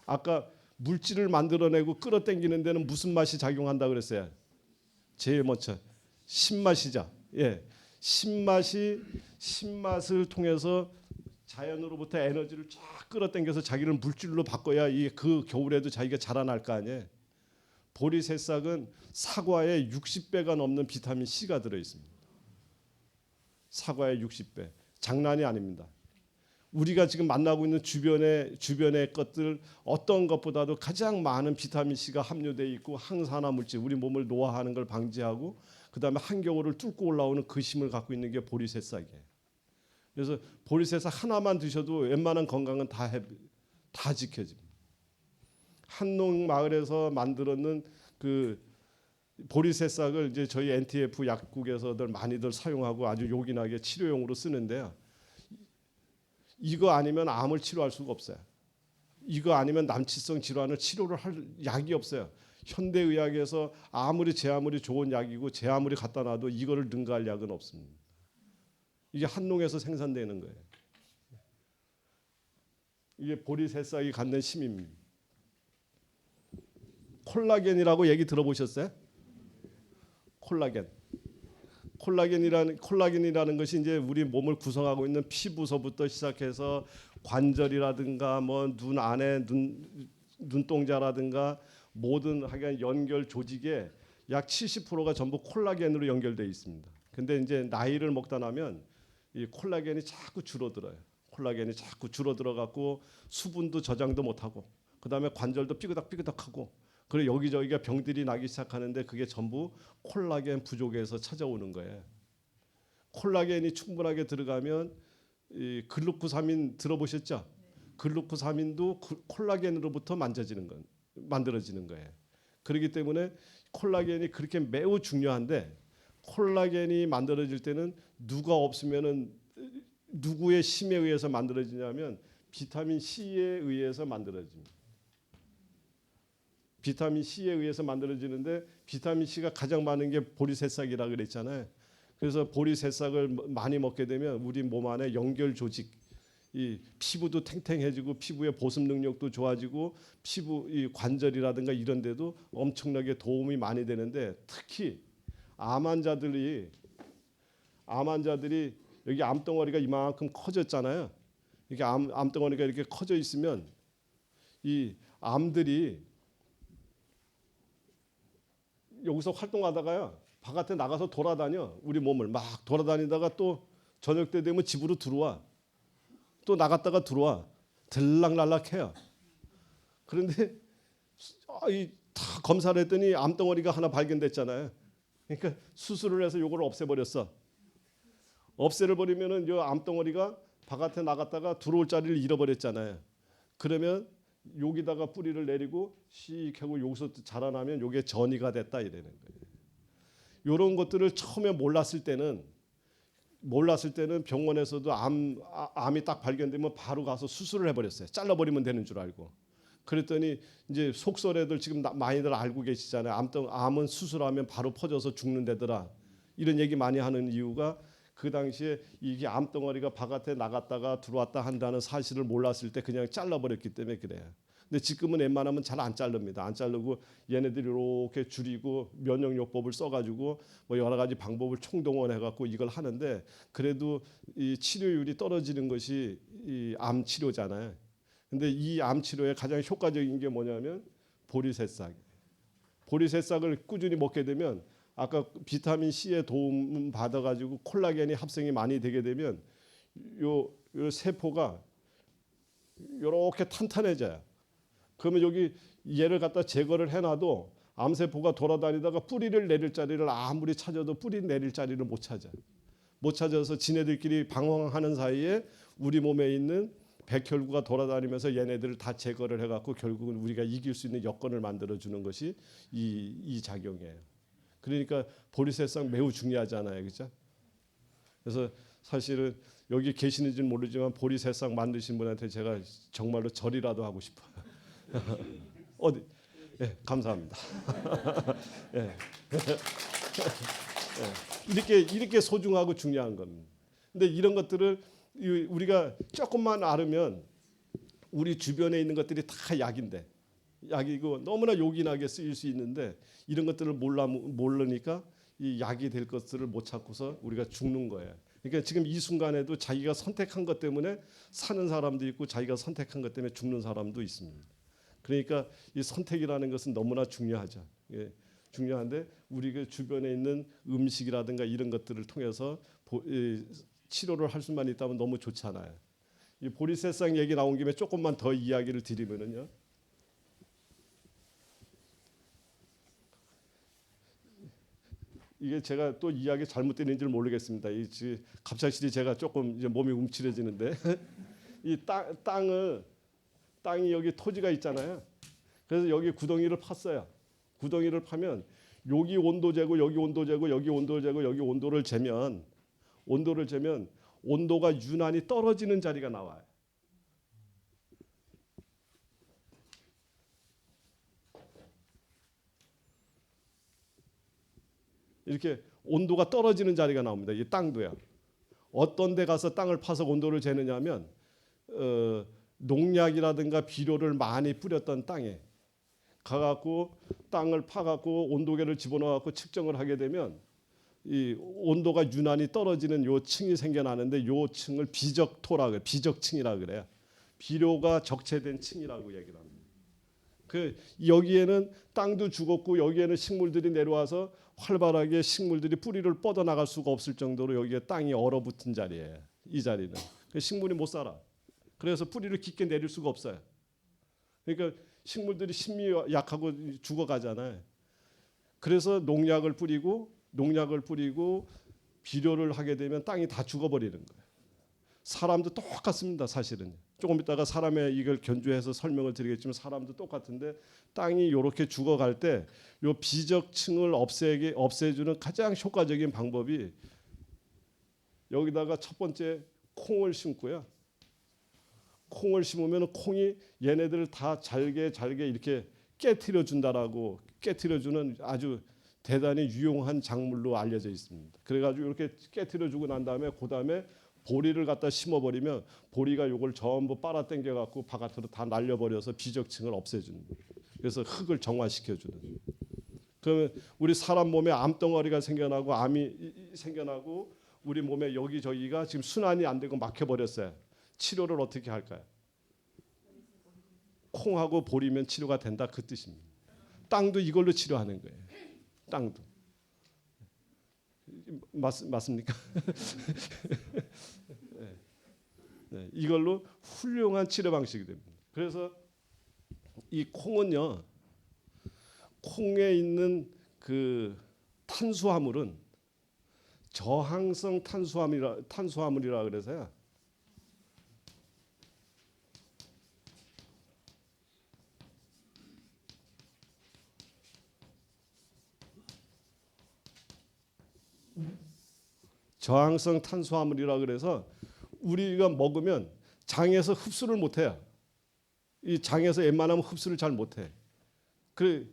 아까 물질을 만들어내고 끌어당기는 데는 무슨 맛이 작용한다 그랬어요? 제일 먼저 신맛이죠. 예, 신맛을 통해서 자연으로부터 에너지를 쫙 끌어당겨서 자기를 물질로 바꿔야 그 겨울에도 자기가 자라날 거 아니에요. 보리새싹은 사과의 60배가 넘는 비타민 C가 들어 있습니다. 사과의 60배. 장난이 아닙니다. 우리가 지금 만나고 있는 주변의 것들 어떤 것보다도 가장 많은 비타민 C가 함유되어 있고 항산화 물질, 우리 몸을 노화하는 걸 방지하고 그다음에 한겨울을 뚫고 올라오는 그 힘을 갖고 있는 게 보리새싹이에요. 그래서 보리새싹 하나만 드셔도 웬만한 건강은 다 지켜집니다. 한농 마을에서 만들었는 그 보리새싹을 이제 저희 NTF 약국에서들 많이들 사용하고 아주 요긴하게 치료용으로 쓰는데요. 이거 아니면 암을 치료할 수가 없어요. 이거 아니면 남치성 질환을 치료를 할 약이 없어요. 현대의학에서 제 아무리 좋은 약이고 제 아무리 갖다 놔도 이거를 능가할 약은 없습니다. 이게 한농에서 생산되는 거예요. 이게 보리새싹이 갖는 힘입니다. 콜라겐이라고 얘기 들어보셨어요? 콜라겐이라는 것이 이제 우리 몸을 구성하고 있는 피부서부터 시작해서 관절이라든가 뭐 눈 안에 눈동자라든가 모든 하여간 연결 조직에 약 70%가 전부 콜라겐으로 연결되어 있습니다. 근데 이제 나이를 먹다 나면 이 콜라겐이 자꾸 줄어들어요. 콜라겐이 자꾸 줄어들어 갖고 수분도 저장도 못 하고 그다음에 관절도 삐그덕삐그덕하고 그래 여기저기가 병들이 나기 시작하는데 그게 전부 콜라겐 부족에서 찾아오는 거예요. 콜라겐이 충분하게 들어가면 이 글루코사민 들어보셨죠? 글루코사민도 콜라겐으로부터 만들어지는 거예요. 그렇기 때문에 콜라겐이 그렇게 매우 중요한데 콜라겐이 만들어질 때는 누가 없으면은 누구의 힘에 의해서 만들어지냐면 비타민 C에 의해서 만들어집니다. 비타민 C에 의해서 만들어지는데 비타민 C가 가장 많은 게 보리새싹이라 그랬잖아요. 그래서 보리새싹을 많이 먹게 되면 우리 몸 안에 연결 조직, 이 피부도 탱탱해지고 피부의 보습 능력도 좋아지고 피부 이 관절이라든가 이런 데도 엄청나게 도움이 많이 되는데 특히 암 환자들이 여기 암덩어리가 이만큼 커졌잖아요. 이게 암덩어리가 이렇게 커져 있으면 이 암들이 여기서 활동하다가요 바깥에 나가서 돌아다녀. 우리 몸을 막 돌아다니다가 또 저녁 때 되면 집으로 들어와. 또 나갔다가 들어와. 들락날락해요. 그런데 다 검사를 했더니 암덩어리가 하나 발견됐잖아요. 그러니까 수술을 해서 이걸 없애버렸어. 없애를 버리면은 이 암덩어리가 바깥에 나갔다가 들어올 자리를 잃어버렸잖아요. 그러면 여기다가 뿌리를 내리고 씩 하고 여기서 자라나면 이게 전이가 됐다 이러는 거예요. 이런 것들을 처음에 몰랐을 때는 병원에서도 암이 딱 발견되면 바로 가서 수술을 해버렸어요. 잘라버리면 되는 줄 알고. 그랬더니 이제 속설애들 지금 많이들 알고 계시잖아요. 암은 수술하면 바로 퍼져서 죽는다더라. 이런 얘기 많이 하는 이유가 그 당시에 이게 암덩어리가 바깥에 나갔다가 들어왔다 한다는 사실을 몰랐을 때 그냥 잘라버렸기 때문에 그래요. 근데 지금은 웬만하면 잘 안 자릅니다. 안 자르고 얘네들이 이렇게 줄이고 면역요법을 써가지고 뭐 여러 가지 방법을 총동원해갖고 이걸 하는데 그래도 이 치료율이 떨어지는 것이 이 암 치료잖아요. 근데 이 암 치료에 가장 효과적인 게 뭐냐면 보리새싹. 보리새싹을 꾸준히 먹게 되면 아까 비타민 C의 도움 받아가지고 콜라겐이 합성이 많이 되게 되면 요 세포가 이렇게 탄탄해져요. 그러면 여기 얘를 갖다 제거를 해놔도 암세포가 돌아다니다가 뿌리를 내릴 자리를 아무리 찾아도 뿌리 내릴 자리를 못 찾아요. 못 찾아서 지네들끼리 방황하는 사이에 우리 몸에 있는 백혈구가 돌아다니면서 얘네들을 다 제거를 해갖고 결국은 우리가 이길 수 있는 여건을 만들어주는 것이 이 작용이에요. 그러니까 보리새싹 매우 중요하잖아요, 그렇죠? 그래서 사실은 여기 계시는지는 모르지만 보리새싹 만드신 분한테 제가 정말로 절이라도 하고 싶어요. 어디? 예, 감사합니다. 예. 이렇게 소중하고 중요한 겁니다. 근데 이런 것들을 우리가 조금만 알으면 우리 주변에 있는 것들이 다 약인데, 약이고 너무나 요긴하게 쓰일 수 있는데 이런 것들을 모르니까 이 약이 될 것들을 못 찾고서 우리가 죽는 거예요. 그러니까 지금 이 순간에도 자기가 선택한 것 때문에 사는 사람도 있고 자기가 선택한 것 때문에 죽는 사람도 있습니다. 그러니까 이 선택이라는 것은 너무나 중요하죠. 예, 중요한데 우리 그 주변에 있는 음식이라든가 이런 것들을 통해서 치료를 할 수만 있다면 너무 좋잖아요. 이 보리새싹 얘기 나온 김에 조금만 더 이야기를 드리면은요. 이게 제가 또 이야기 잘못되는지 모르겠습니다. 갑작스레 제가 조금 이제 몸이 움츠러지는데 이 땅이 여기 토지가 있잖아요. 그래서 여기 구덩이를 팠어요. 구덩이를 파면 여기 온도 재고 여기 온도 재고 여기 온도 재고 여기 온도를 재면 온도가 유난히 떨어지는 자리가 나와요. 이렇게 온도가 떨어지는 자리가 나옵니다. 이 땅도요. 어떤 데 가서 땅을 파서 온도를 재느냐면 농약이라든가 비료를 많이 뿌렸던 땅에 가갖고 땅을 파갖고 온도계를 집어넣어갖고 측정을 하게 되면 이 온도가 유난히 떨어지는 요 층이 생겨나는데 요 층을 비적토라 그래, 비적층이라 그래요. 비료가 적체된 층이라고 얘기를 합니다. 그 여기에는 땅도 죽었고 여기에는 식물들이 내려와서 활발하게 식물들이 뿌리를 뻗어 나갈 수가 없을 정도로 여기에 땅이 얼어붙은 자리예요. 이 자리는 식물이 못 살아. 그래서 뿌리를 깊게 내릴 수가 없어요. 그러니까 식물들이 심이 약하고 죽어가잖아요. 그래서 농약을 뿌리고 비료를 하게 되면 땅이 다 죽어버리는 거예요. 사람도 똑같습니다. 사실은 조금 이따가 사람의 이걸 견주해서 설명을 드리겠지만 사람도 똑같은데 땅이 이렇게 죽어갈 때 이 비적층을 없애주는 가장 효과적인 방법이 여기다가 첫 번째 콩을 심고요. 콩을 심으면 콩이 얘네들을 다 잘게 이렇게 깨트려주는 아주 대단히 유용한 작물로 알려져 있습니다. 그래가지고 이렇게 깨트려주고 난 다음에 그 다음에 보리를 갖다 심어버리면 보리가 이걸 전부 빨아당겨 갖고 바깥으로 다 날려버려서 비적층을 없애주는. 그래서 흙을 정화시켜주는. 그러면 우리 사람 몸에 암덩어리가 생겨나고 암이 생겨나고 우리 몸에 여기저기가 지금 순환이 안 되고 막혀버렸어요. 치료를 어떻게 할까요? 콩하고 보리면 치료가 된다 그 뜻입니다. 땅도 이걸로 치료하는 거예요. 땅도. 맞습니까? 네. 네, 이걸로 훌륭한 치료 방식이 됩니다. 그래서 이 콩은요, 콩에 있는 그 탄수화물은 저항성 탄수화물이라 그래서요. 저항성 탄수화물이라 그래서 우리가 먹으면 장에서 흡수를 못해요. 이 장에서 웬만하면 흡수를 잘 못해. 그래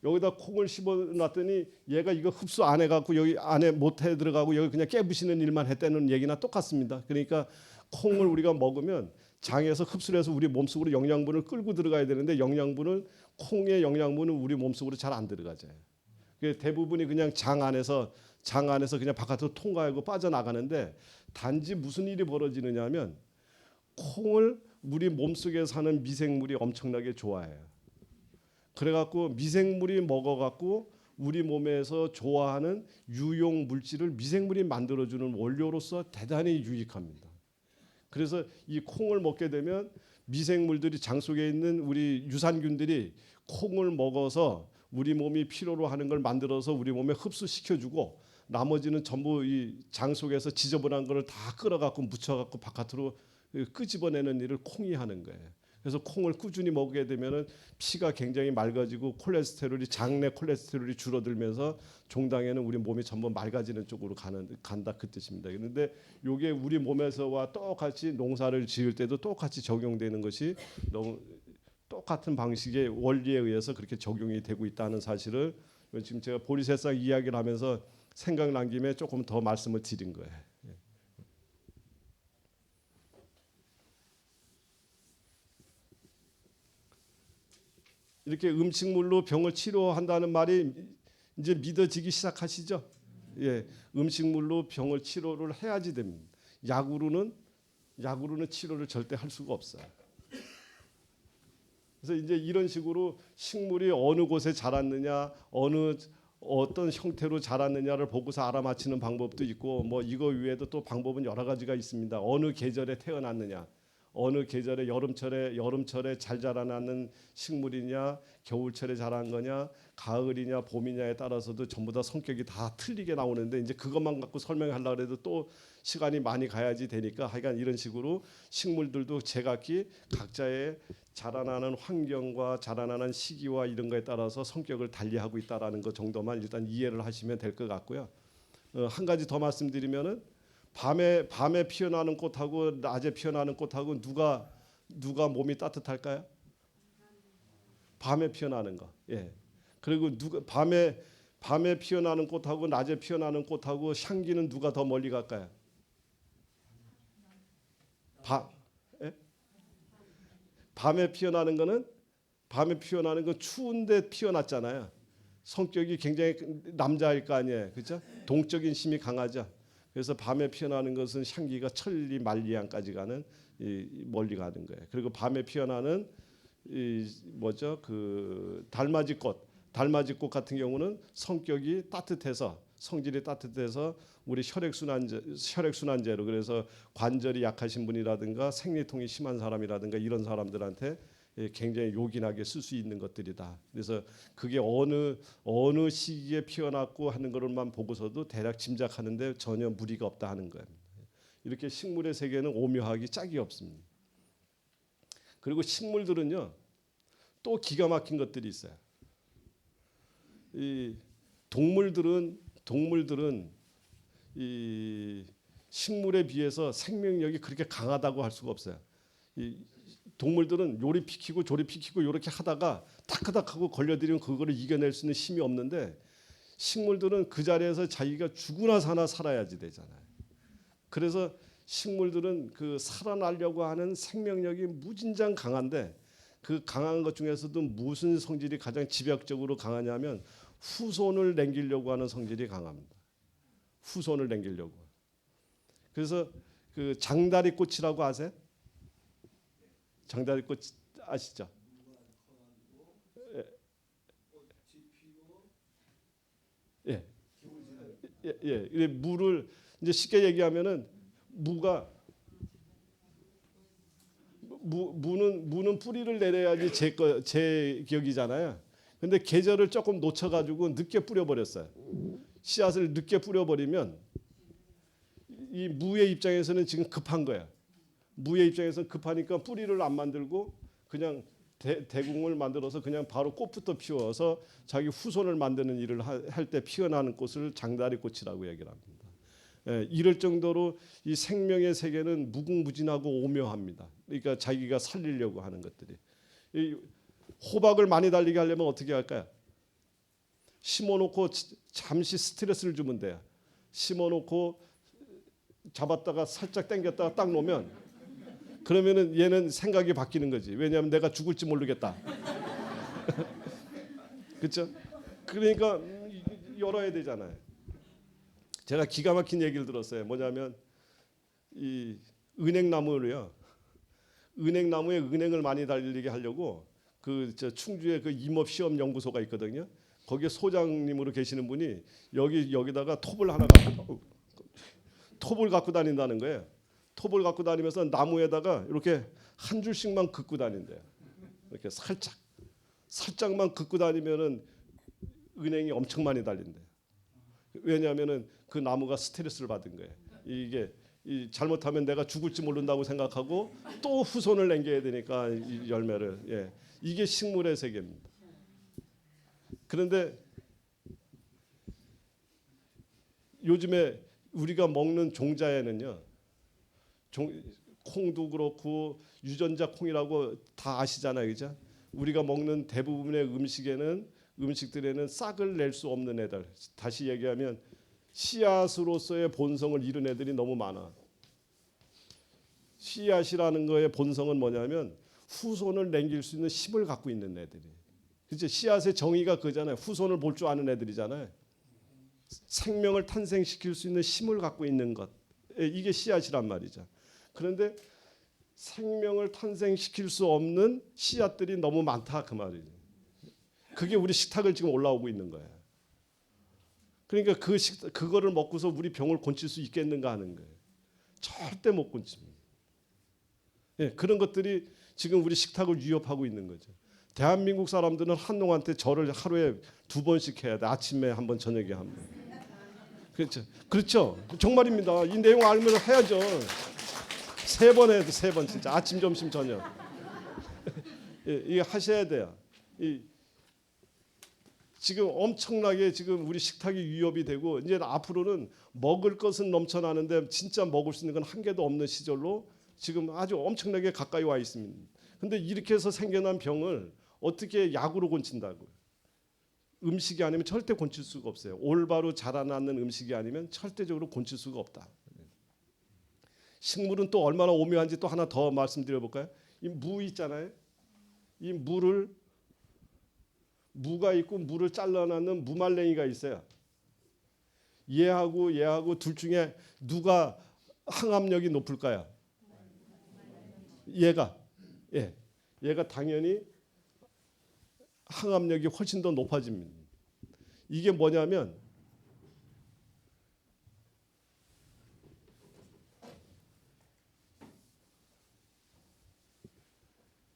여기다 콩을 씹어놨더니 얘가 이거 흡수 안 해갖고 여기 안에 못해 들어가고 여기 그냥 깨부시는 일만 했다는 얘기나 똑같습니다. 그러니까 콩을 우리가 먹으면 장에서 흡수를 해서 우리 몸속으로 영양분을 끌고 들어가야 되는데 콩의 영양분은 우리 몸속으로 잘 안 들어가죠. 대부분이 그냥 장 안에서 그냥 바깥으로 통과하고 빠져나가는데 단지 무슨 일이 벌어지느냐 하면 콩을 우리 몸속에 사는 미생물이 엄청나게 좋아해요. 그래갖고 미생물이 먹어갖고 우리 몸에서 좋아하는 유용 물질을 미생물이 만들어주는 원료로서 대단히 유익합니다. 그래서 이 콩을 먹게 되면 미생물들이 장 속에 있는 우리 유산균들이 콩을 먹어서 우리 몸이 필요로 하는 걸 만들어서 우리 몸에 흡수시켜주고 나머지는 전부 이 장 속에서 지저분한 거를 다 끌어갖고 묻혀갖고 바깥으로 끄집어내는 일을 콩이 하는 거예요. 그래서 콩을 꾸준히 먹게 되면은 피가 굉장히 맑아지고 콜레스테롤이 장내 콜레스테롤이 줄어들면서 종당에는 우리 몸이 전부 맑아지는 쪽으로 간다 그 뜻입니다. 그런데 이게 우리 몸에서와 똑같이 농사를 지을 때도 똑같이 적용되는 것이 너무 똑같은 방식의 원리에 의해서 그렇게 적용이 되고 있다는 사실을 지금 제가 보리새싹 이야기를 하면서 생각난 김에 조금 더 말씀을 드린 거예요. 이렇게 음식물로 병을 치료한다는 말이 이제 믿어지기 시작하시죠? 예, 음식물로 병을 치료를 해야지 됩니다. 약으로는 치료를 절대 할 수가 없어요. 그래서 이제 이런 식으로 식물이 어느 곳에 자랐느냐, 어떤 형태로 자랐느냐를 보고서 알아맞히는 방법도 있고, 뭐 이거 외에도 또 방법은 여러 가지가 있습니다. 어느 계절에 태어났느냐, 어느 계절에 여름철에 잘 자라나는 식물이냐, 겨울철에 자란 거냐, 가을이냐, 봄이냐에 따라서도 전부 다 성격이 다 틀리게 나오는데 이제 그것만 갖고 설명하려고 해도 또 시간이 많이 가야지 되니까 하여간 이런 식으로 식물들도 제각기 각자의 자라나는 환경과 자라나는 시기와 이런 거에 따라서 성격을 달리하고 있다라는 것 정도만 일단 이해를 하시면 될 것 같고요. 한 가지 더 말씀드리면은 밤에 피어나는 꽃하고 낮에 피어나는 꽃하고 누가 몸이 따뜻할까요? 밤에 피어나는 거. 예. 그리고 누가 밤에 피어나는 꽃하고 낮에 피어나는 꽃하고 향기는 누가 더 멀리 갈까요? 예? 밤에 피어나는 건 추운데 피어났잖아요. 성격이 굉장히 남자일 거 아니에요. 그렇죠? 동적인 힘이 강하죠. 그래서 밤에 피어나는 것은 향기가 천리 만리안까지 가는 멀리 가는 거예요. 그리고 밤에 피어나는 그 달맞이꽃 같은 경우는 성격이 따뜻해서 성질이 따뜻해서 우리 혈액순환제로 그래서 관절이 약하신 분이라든가 생리통이 심한 사람이라든가 이런 사람들한테 굉장히 요긴하게 쓸 수 있는 것들이다. 그래서 그게 어느 시기에 피어났고 하는 것만 보고서도 대략 짐작하는데 전혀 무리가 없다 하는 거예요. 이렇게 식물의 세계는 오묘하기 짝이 없습니다. 그리고 식물들은요 또 기가 막힌 것들이 있어요. 이 동물들은 이 식물에 비해서 생명력이 그렇게 강하다고 할 수가 없어요. 이 동물들은 요리 피키고 조리 피키고 이렇게 하다가 타크닥하고 걸려들이면 그거를 이겨낼 수 있는 힘이 없는데 식물들은 그 자리에서 자기가 죽으나 사나 살아야지 되잖아요. 그래서 식물들은 그 살아나려고 하는 생명력이 무진장 강한데 그 강한 것 중에서도 무슨 성질이 가장 집약적으로 강하냐면 후손을 남기려고 하는 성질이 강합니다. 후손을 남기려고. 그래서 그 장다리꽃이라고 아세요? 장다리꽃 아시죠? 예. 예. 무를 이제 쉽게 얘기하면은 무는 뿌리를 내려야지 제 기억이잖아요. 근데 계절을 조금 놓쳐가지고 늦게 뿌려버렸어요. 씨앗을 늦게 뿌려버리면 이 무의 입장에서는 지금 급한 거야. 무의 입장에서 급하니까 뿌리를 안 만들고 그냥 대궁을 만들어서 그냥 바로 꽃부터 피워서 자기 후손을 만드는 일을 할 때 피어나는 꽃을 장다리꽃이라고 얘기를 합니다. 예, 이럴 정도로 이 생명의 세계는 무궁무진하고 오묘합니다. 그러니까 자기가 살리려고 하는 것들이. 이 호박을 많이 달리게 하려면 어떻게 할까요? 심어놓고 잠시 스트레스를 주면 돼요. 심어놓고 잡았다가 살짝 당겼다가 딱 놓으면 그러면은 얘는 생각이 바뀌는 거지. 왜냐하면 내가 죽을지 모르겠다. 그렇죠? 그러니까 열어야 되잖아요. 제가 기가 막힌 얘기를 들었어요. 뭐냐면 이 은행나무를요. 은행나무에 은행을 많이 달리게 하려고 그 충주에 그 임업 시험 연구소가 있거든요. 거기에 소장님으로 계시는 분이 여기다가 톱을 갖고 다닌다는 거예요. 톱을 갖고 다니면서 나무에다가 이렇게 한 줄씩만 긋고 다닌대요. 이렇게 살짝만 긋고 다니면은 은행이 엄청 많이 달린대요. 왜냐하면은 그 나무가 스트레스를 받은 거예요. 이게 잘못하면 내가 죽을지 모른다고 생각하고 또 후손을 남겨야 되니까 이 열매를. 예. 이게 식물의 세계입니다. 그런데 요즘에 우리가 먹는 종자에는요, 콩도 그렇고 유전자 콩이라고 다 아시잖아요, 그죠? 우리가 먹는 대부분의 음식들에는 싹을 낼 수 없는 애들, 다시 얘기하면 씨앗으로서의 본성을 잃은 애들이 너무 많아. 씨앗이라는 거의 본성은 뭐냐면 후손을 남길 수 있는 힘을 갖고 있는 애들이. 그렇죠? 씨앗의 정의가 그잖아요. 후손을 볼 줄 아는 애들이잖아요. 생명을 탄생시킬 수 있는 힘을 갖고 있는 것. 이게 씨앗이란 말이죠. 그런데 생명을 탄생시킬 수 없는 씨앗들이 너무 많다 그 말이에요. 그게 우리 식탁을 지금 올라오고 있는 거예요. 그러니까 그거를 먹고서 우리 병을 고칠 수 있겠는가 하는 거예요. 절대 못 고칩니다. 예, 그런 것들이 지금 우리 식탁을 위협하고 있는 거죠. 대한민국 사람들은 한동안한테 절을 하루에 2번씩 해야 돼. 아침에 한 번, 저녁에 한 번. 그렇죠. 정말입니다. 이 내용 알면 해야죠. 3번 해야 돼. 3번 진짜. 아침, 점심, 저녁. 예, 이거 하셔야 돼요. 지금 엄청나게 지금 우리 식탁이 위협이 되고 이제 앞으로는 먹을 것은 넘쳐나는데 진짜 먹을 수 있는 건 한 개도 없는 시절로 지금 아주 엄청나게 가까이 와 있습니다. 근데 이렇게 해서 생겨난 병을 어떻게 약으로 고친다고요? 음식이 아니면 절대 고칠 수가 없어요. 올바로 자라나는 음식이 아니면 절대적으로 고칠 수가 없다. 식물은 또 얼마나 오묘한지 또 하나 더 말씀드려 볼까요? 이 무 있잖아요. 이 무가 있고 무를 잘라놨는 무말랭이가 있어요. 얘하고 둘 중에 누가 항암력이 높을까요? 얘가 당연히 항암력이 훨씬 더 높아집니다. 이게 뭐냐면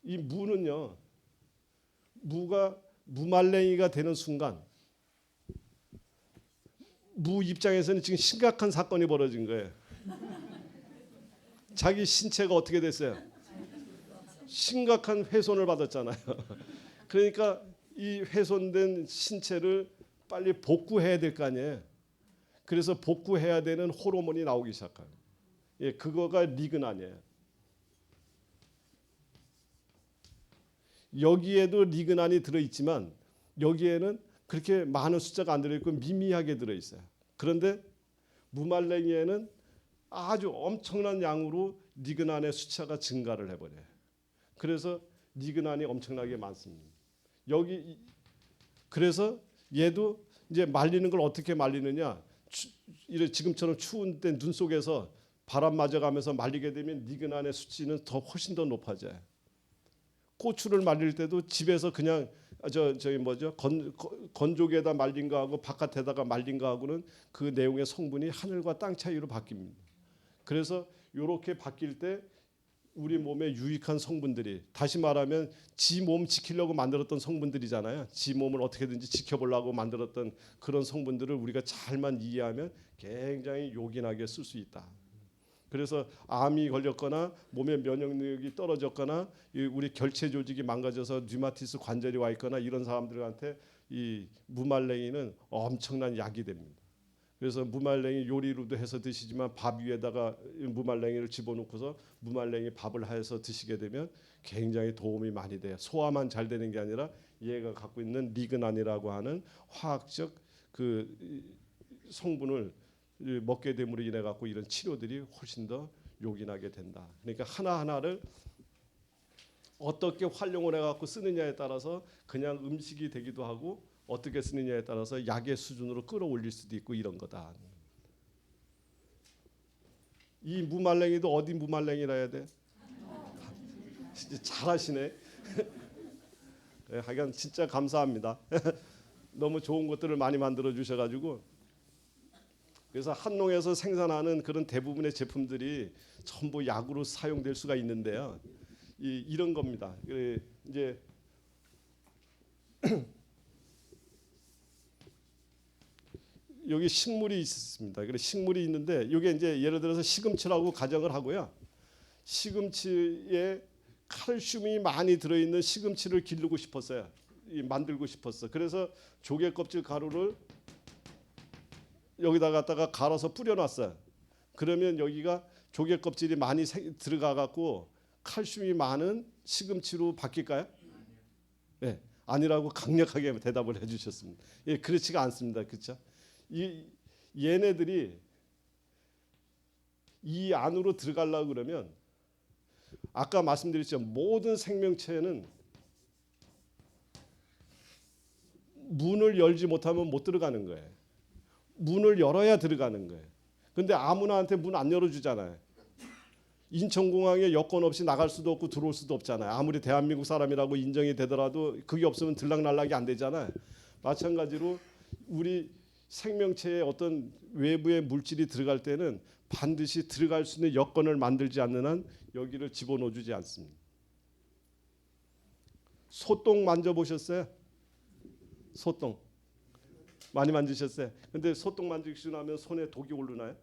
이 무는요, 무가 무말랭이가 되는 순간 무 입장에서는 지금 심각한 사건이 벌어진 거예요. 자기 신체가 어떻게 됐어요? 심각한 훼손을 받았잖아요. 그러니까 이 훼손된 신체를 빨리 복구해야 될 거 아니에요. 그래서 복구해야 되는 호르몬이 나오기 시작해요. 예, 그거가 리그난이에요. 여기에도 리그난이 들어있지만 여기에는 그렇게 많은 숫자가 안 들어있고 미미하게 들어있어요. 그런데 무말랭이에는 아주 엄청난 양으로 리그난의 숫자가 증가를 해버려요. 그래서 리그난이 엄청나게 많습니다. 그래서 얘도 이제 말리는 걸 어떻게 말리느냐? 지금처럼 추운 때 눈 속에서 바람 맞아가면서 말리게 되면 리그난의 수치는 훨씬 더 높아져요. 고추를 말릴 때도 집에서 그냥 건조기에다 말린 거하고 바깥에다가 말린 거하고는 그 내용의 성분이 하늘과 땅 차이로 바뀝니다. 그래서 이렇게 바뀔 때 우리 몸에 유익한 성분들이, 다시 말하면 지 몸 지키려고 만들었던 성분들이잖아요. 지 몸을 어떻게든지 지켜보려고 만들었던 그런 성분들을 우리가 잘만 이해하면 굉장히 요긴하게 쓸 수 있다. 그래서 암이 걸렸거나 몸의 면역력이 떨어졌거나 우리 결체 조직이 망가져서 류마티스 관절이 와 있거나 이런 사람들한테 이 무말랭이는 엄청난 약이 됩니다. 그래서 무말랭이 요리로도 해서 드시지만 밥 위에다가 무말랭이를 집어넣고서 무말랭이 밥을 해서 드시게 되면 굉장히 도움이 많이 돼요. 소화만 잘 되는 게 아니라 얘가 갖고 있는 리그난이라고 하는 화학적 그 성분을 먹게 됨으로 인해 갖고 이런 치료들이 훨씬 더 요긴하게 된다. 그러니까 하나하나를 어떻게 활용을 해 갖고 쓰느냐에 따라서 그냥 음식이 되기도 하고 어떻게 쓰느냐에 따라서 약의 수준으로 끌어올릴 수도 있고 이런 거다. 이 무말랭이도 어디 무말랭이라 해야 돼? 진짜 잘하시네. 하여간 진짜 감사합니다. 너무 좋은 것들을 많이 만들어 주셔가지고 그래서 한농에서 생산하는 그런 대부분의 제품들이 전부 약으로 사용될 수가 있는데요. 이런 겁니다. 이제 여기 식물이 있습니다. 그래 식물이 있는데 이게 이제 예를 들어서 시금치라고 가정을 하고요. 시금치에 칼슘이 많이 들어있는 시금치를 기르고 싶었어요. 만들고 싶었어. 그래서 조개 껍질 가루를 여기다 갖다가 갈아서 뿌려놨어요. 그러면 여기가 조개 껍질이 많이 들어가 갖고 칼슘이 많은 시금치로 바뀔까요? 네, 아니라고 강력하게 대답을 해주셨습니다. 예, 그렇지가 않습니다. 그렇죠? 얘네들이 이 안으로 들어가려고 그러면 아까 말씀드렸죠. 모든 생명체는 문을 열지 못하면 못 들어가는 거예요. 문을 열어야 들어가는 거예요. 근데 아무나한테 문 안 열어주잖아요. 인천공항에 여권 없이 나갈 수도 없고 들어올 수도 없잖아요. 아무리 대한민국 사람이라고 인정이 되더라도 그게 없으면 들락날락이 안 되잖아요. 마찬가지로 우리 생명체의 어떤 외부의 물질이 들어갈 때는 반드시 들어갈 수 있는 여건을 만들지 않는 한 여기를 집어넣어 주지 않습니다. 소똥 만져보셨어요? 소똥 많이 만지셨어요? 근데 소똥 만지시고 나면 손에 독이 오르나요?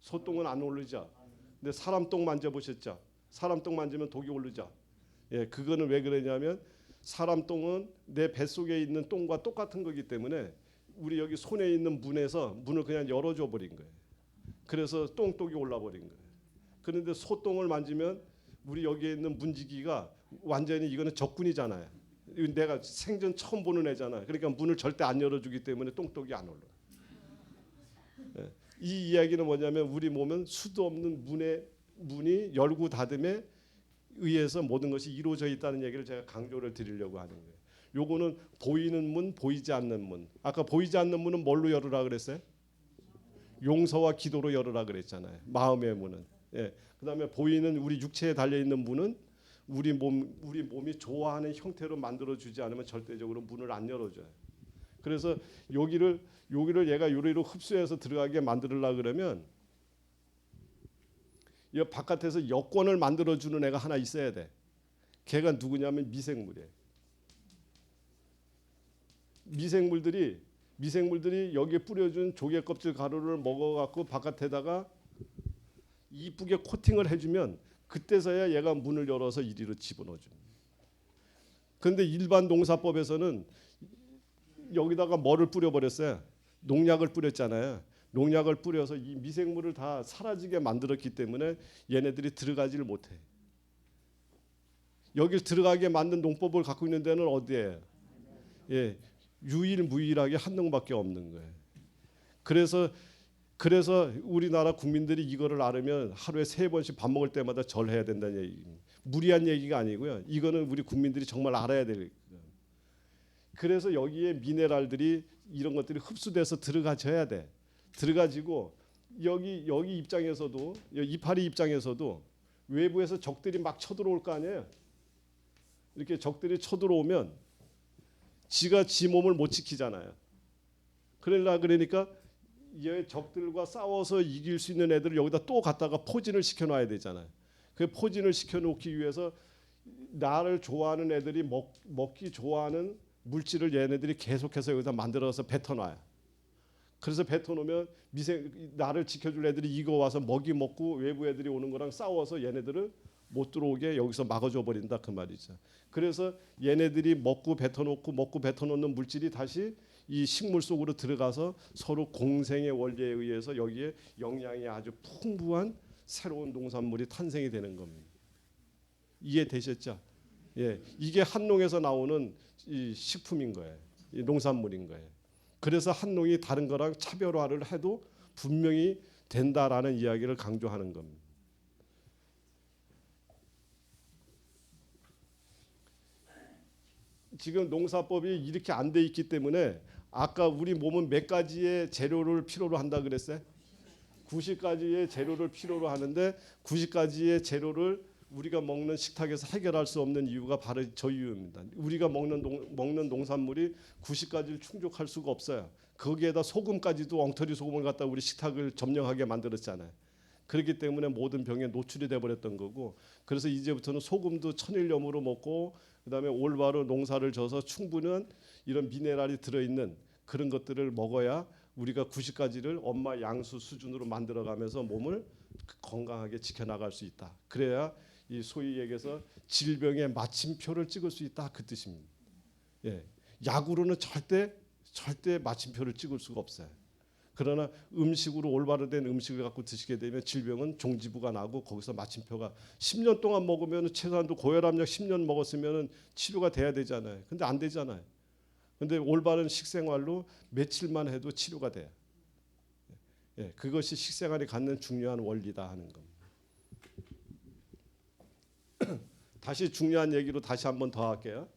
소똥은 안 오르죠. 근데 사람 똥 만져보셨죠? 사람 똥 만지면 독이 오르죠. 예, 그거는 왜 그러냐면 사람 똥은 내 뱃속에 있는 똥과 똑같은 거기 때문에 우리 여기 손에 있는 문에서 문을 그냥 열어줘 버린 거예요. 그래서 똥독이 올라버린 거예요. 그런데 소똥을 만지면 우리 여기에 있는 문지기가 완전히 이거는 적군이잖아요. 내가 생전 처음 보는 애잖아요. 그러니까 문을 절대 안 열어주기 때문에 똥독이 안 올라. 예. 이 이야기는 뭐냐면 우리 몸은 수도 없는 문이 열고 닫음에 의해서 모든 것이 이루어져 있다는 얘기를 제가 강조를 드리려고 하는 거예요. 요거는 보이는 문, 보이지 않는 문. 아까 보이지 않는 문은 뭘로 열으라 그랬어요? 용서와 기도로 열으라 그랬잖아요. 마음의 문은. 예. 그다음에 보이는 우리 육체에 달려 있는 문은 우리 몸이 좋아하는 형태로 만들어 주지 않으면 절대적으로 문을 안 열어줘요. 그래서 여기를 얘가 요리로 흡수해서 들어가게 만들려고 그러면 이 바깥에서 여건을 만들어 주는 애가 하나 있어야 돼. 걔가 누구냐면 미생물이에요. 미생물들이 여기에 뿌려준 조개 껍질 가루를 먹어갖고 바깥에다가 이쁘게 코팅을 해주면 그때서야 얘가 문을 열어서 이리로 집어넣어줍니다. 그런데 일반 농사법에서는 여기다가 뭐를 뿌려버렸어요? 농약을 뿌렸잖아요. 농약을 뿌려서 이 미생물을 다 사라지게 만들었기 때문에 얘네들이 들어가지를 못해. 여길 들어가게 만든 농법을 갖고 있는 데는 어디예요? 예, 유일무이하게 한농밖에 없는 거예요. 그래서 우리나라 국민들이 이거를 알으면 하루에 3번씩 밥 먹을 때마다 절해야 된다는 얘기입니다. 무리한 얘기가 아니고요. 이거는 우리 국민들이 정말 알아야 될 거예요. 그래서 여기에 미네랄들이 이런 것들이 흡수돼서 들어가져야 돼. 들어가지고 여기 입장에서도 이파리 입장에서도 외부에서 적들이 막 쳐들어올 거 아니에요. 이렇게 적들이 쳐들어오면 지가 지 몸을 못 지키잖아요. 그러니까 얘 적들과 싸워서 이길 수 있는 애들을 여기다 또 갖다가 포진을 시켜놔야 되잖아요. 그 포진을 시켜놓기 위해서 나를 좋아하는 애들이 먹기 좋아하는 물질을 얘네들이 계속해서 여기다 만들어서 뱉어놔요. 그래서 뱉어놓으면 나를 지켜줄 애들이 이거 와서 먹이 먹고 외부 애들이 오는 거랑 싸워서 얘네들을 못 들어오게 여기서 막아줘 버린다 그 말이죠. 그래서 얘네들이 먹고 뱉어놓는 물질이 다시 이 식물 속으로 들어가서 서로 공생의 원리에 의해서 여기에 영양이 아주 풍부한 새로운 농산물이 탄생이 되는 겁니다. 이해되셨죠? 예, 이게 한농에서 나오는 이 식품인 거예요. 이 농산물인 거예요. 그래서 한농이 다른 거랑 차별화를 해도 분명히 된다라는 이야기를 강조하는 겁니다. 지금 농사법이 이렇게 안 돼 있기 때문에 아까 우리 몸은 몇 가지의 재료를 필요로 한다 그랬어요? 90가지의 재료를 필요로 하는데 90가지의 재료를 우리가 먹는 식탁에서 해결할 수 없는 이유가 바로 저 이유입니다. 우리가 먹는 농산물이 90가지를 충족할 수가 없어요. 거기에다 소금까지도 엉터리 소금을 갖다 우리 식탁을 점령하게 만들었잖아요. 그렇기 때문에 모든 병에 노출이 돼 버렸던 거고, 그래서 이제부터는 소금도 천일염으로 먹고 그다음에 올바로 농사를 져서 충분한 이런 미네랄이 들어있는 그런 것들을 먹어야 우리가 90가지를 엄마 양수 수준으로 만들어가면서 몸을 건강하게 지켜나갈 수 있다. 그래야 이 소위 얘기해서 질병의 마침표를 찍을 수 있다, 그 뜻입니다. 예, 약으로는 절대 마침표를 찍을 수가 없어요. 그러나 음식으로 올바로 된 음식을 갖고 드시게 되면 질병은 종지부가 나고 거기서 마침표가 10년 동안 먹으면 최소한도 고혈압약 10년 먹었으면 치료가 돼야 되잖아요. 근데 안 되잖아요. 근데 올바른 식생활로 며칠만 해도 치료가 돼요. 예, 그것이 식생활이 갖는 중요한 원리다 하는 겁니다. 다시 중요한 얘기로 다시 한번 더 할게요.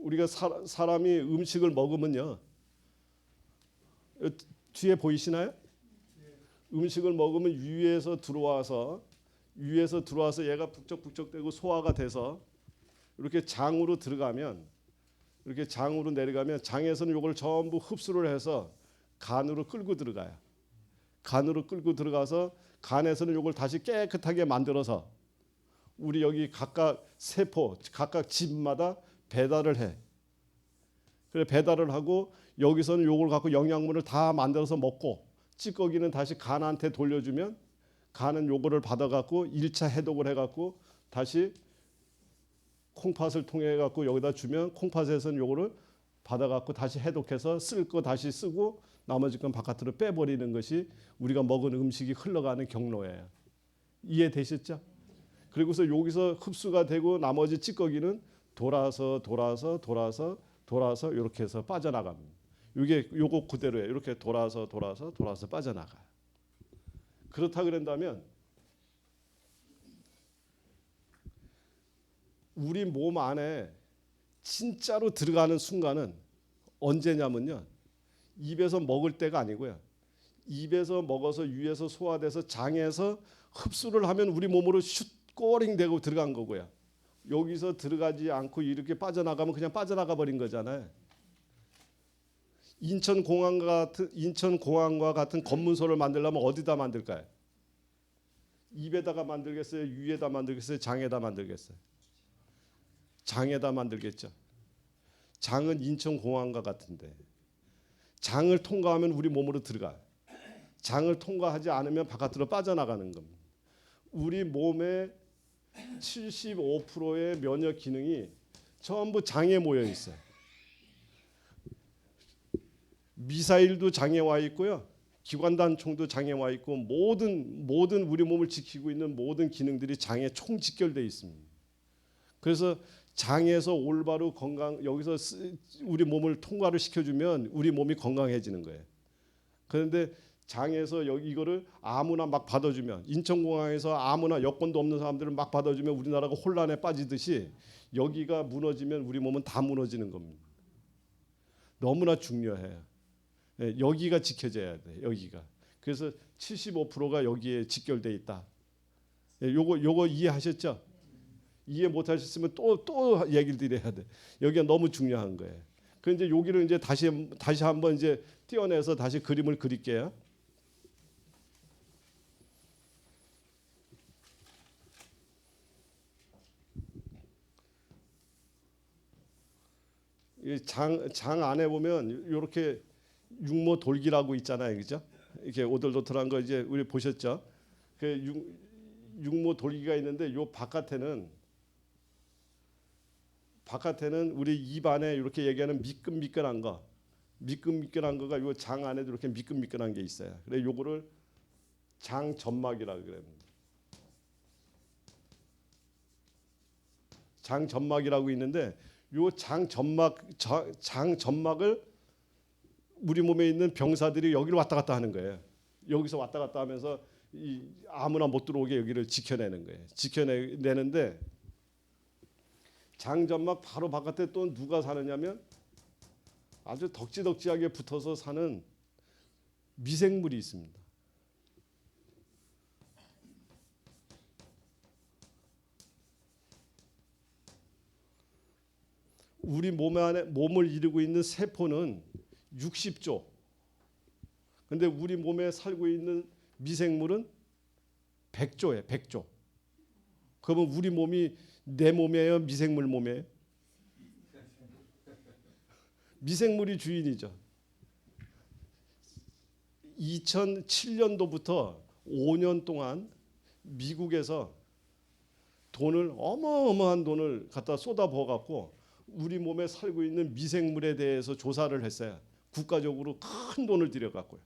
우리가 사람이 음식을 먹으면요, 뒤에 보이시나요? 음식을 먹으면 위에서 들어와서 얘가 북적북적대고 소화가 돼서 이렇게 장으로 들어가면, 이렇게 장으로 내려가면 장에서는 이걸 전부 흡수를 해서 간으로 끌고 들어가요. 간으로 끌고 들어가서 간에서는 이걸 다시 깨끗하게 만들어서 우리 여기 각각 세포, 각각 집마다 배달을 해. 그래 배달을 하고 여기서는 요걸 갖고 영양분을 다 만들어서 먹고, 찌꺼기는 다시 간한테 돌려주면 간은 요거를 받아갖고 1차 해독을 해갖고 다시 콩팥을 통해 갖고 여기다 주면 콩팥에서는 요거를 받아갖고 다시 해독해서 쓸 거 다시 쓰고 나머지 건 바깥으로 빼버리는 것이 우리가 먹은 음식이 흘러가는 경로예요. 이해되셨죠? 그리고서 여기서 흡수가 되고 나머지 찌꺼기는 돌아서 이렇게 해서 빠져나갑니다. 이게 요거 그대로예요. 이렇게 돌아서 빠져나가요. 그렇다 그런다면 우리 몸 안에 진짜로 들어가는 순간은 언제냐면요, 입에서 먹을 때가 아니고요, 입에서 먹어서 위에서 소화돼서 장에서 흡수를 하면 우리 몸으로 슛 꼬링 되고 들어간 거고요. 여기서 들어가지 않고 이렇게 빠져나가면 그냥 빠져나가 버린 거잖아요. 인천공항과 같은 검문소를 만들려면 어디다 만들까요? 입에다가 만들겠어요? 위에다 만들겠어요? 장에다 만들겠어요? 장에다 만들겠죠. 장은 인천공항과 같은데 장을 통과하면 우리 몸으로 들어가요. 장을 통과하지 않으면 바깥으로 빠져나가는 겁니다. 우리 몸의 75%의 면역 기능이 전부 장에 모여 있어요. 미사일도 장에 와 있고요, 기관단총도 장에 와 있고, 모든 우리 몸을 지키고 있는 모든 기능들이 장에 총 직결되어 있습니다. 그래서 장에서 올바로 여기서 우리 몸을 통과를 시켜주면 우리 몸이 건강해지는 거예요. 그런데 장에서 이거를 아무나 막 받아주면, 인천공항에서 아무나 여권도 없는 사람들을 막 받아주면 우리나라가 혼란에 빠지듯이 여기가 무너지면 우리 몸은 다 무너지는 겁니다. 너무나 중요해요. 여기가 지켜져야 돼. 여기가. 그래서 75%가 여기에 직결돼 있다. 요거 이해하셨죠? 이해 못하셨으면 또 얘기를 드려야 돼. 여기가 너무 중요한 거예요. 그 이제 여기를 이제 다시 한번 이제 띄어내서 다시 그림을 그릴게요. 장 안에 보면 이렇게 육모 돌기라고 있잖아요, 그죠? 이렇게 오돌도돌한 거 이제 우리 보셨죠? 그 육모 돌기가 있는데 요 바깥에는 우리 입 안에 이렇게 얘기하는 미끈미끈한 거가 요 장 안에도 이렇게 미끈미끈한 게 있어요. 그래 요거를 장 점막이라고 그래요. 장 점막이라고 있는데 요 장 점막을 우리 몸에 있는 병사들이 여기를 왔다 갔다 하는 거예요. 여기서 왔다 갔다 하면서 아무나 못 들어오게 여기를 지켜내는 거예요. 지켜내는데 장점막 바로 바깥에 또 누가 사느냐면 아주 덕지덕지하게 붙어서 사는 미생물이 있습니다. 우리 몸 안에 몸을 이루고 있는 세포는 60조. 근데 우리 몸에 살고 있는 미생물은 100조예요. 100조. 그러면 우리 몸이 내 몸이에요? 미생물 몸이에요? 미생물이 주인이죠. 2007년도부터 5년 동안 미국에서 돈을 어마어마한 돈을 갖다 쏟아부어 갖고 우리 몸에 살고 있는 미생물에 대해서 조사를 했어요. 국가적으로 큰 돈을 들여 갖고요.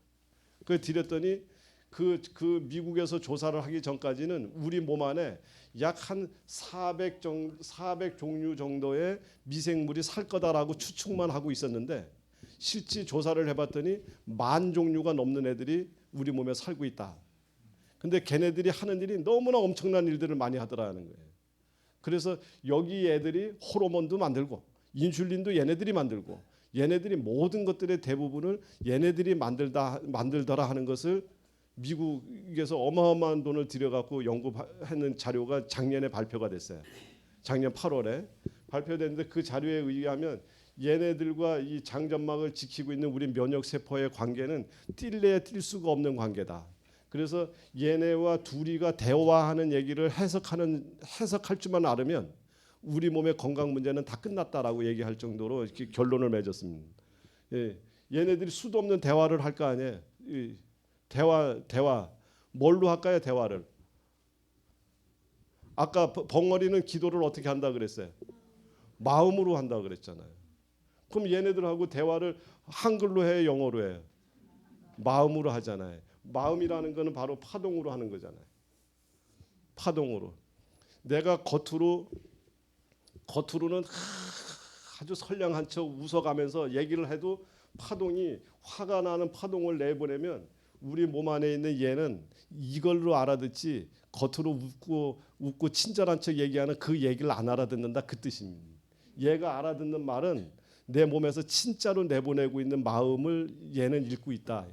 그 들였더니 그 미국에서 조사를 하기 전까지는 우리 몸 안에 약 한 400 종류 정도의 미생물이 살 거다라고 추측만 하고 있었는데 실제 조사를 해봤더니 10,000 종류가 넘는 애들이 우리 몸에 살고 있다. 근데 걔네들이 하는 일이 너무나 엄청난 일들을 많이 하더라는 거예요. 그래서 여기 애들이 호르몬도 만들고 인슐린도 얘네들이 만들고 얘네들이 모든 것들의 대부분을 얘네들이 만들더라 하는 것을 미국에서 어마어마한 돈을 들여갖고 연구하는 자료가 작년에 발표가 됐어요. 작년 8월에 발표됐는데 그 자료에 의하면 얘네들과 이 장점막을 지키고 있는 우리 면역 세포의 관계는 뛸래야 뛸 수가 없는 관계다. 그래서 얘네와 둘이가 대화하는 얘기를 해석할 줄만 알으면 우리 몸의 건강 문제는 다 끝났다라고 얘기할 정도로 이렇게 결론을 맺었습니다. 예, 얘네들이 수도 없는 대화를 할 거 아니에요. 대화 뭘로 할까요? 대화를 아까 벙어리는 기도를 어떻게 한다 그랬어요? 마음으로 한다 그랬잖아요. 그럼 얘네들하고 대화를 한글로 해요, 영어로 해요? 마음으로 하잖아요. 마음이라는 거는 바로 파동으로 하는 거잖아요. 파동으로. 내가 겉으로는 아주 선량한 척 웃어가면서 얘기를 해도 파동이 화가 나는 파동을 내보내면 우리 몸 안에 있는 얘는 이걸로 알아듣지 겉으로 웃고 친절한 척 얘기하는 그 얘기를 안 알아듣는다 그 뜻입니다. 얘가 알아듣는 말은 내 몸에서 진짜로 내보내고 있는 마음을 얘는 읽고 있다.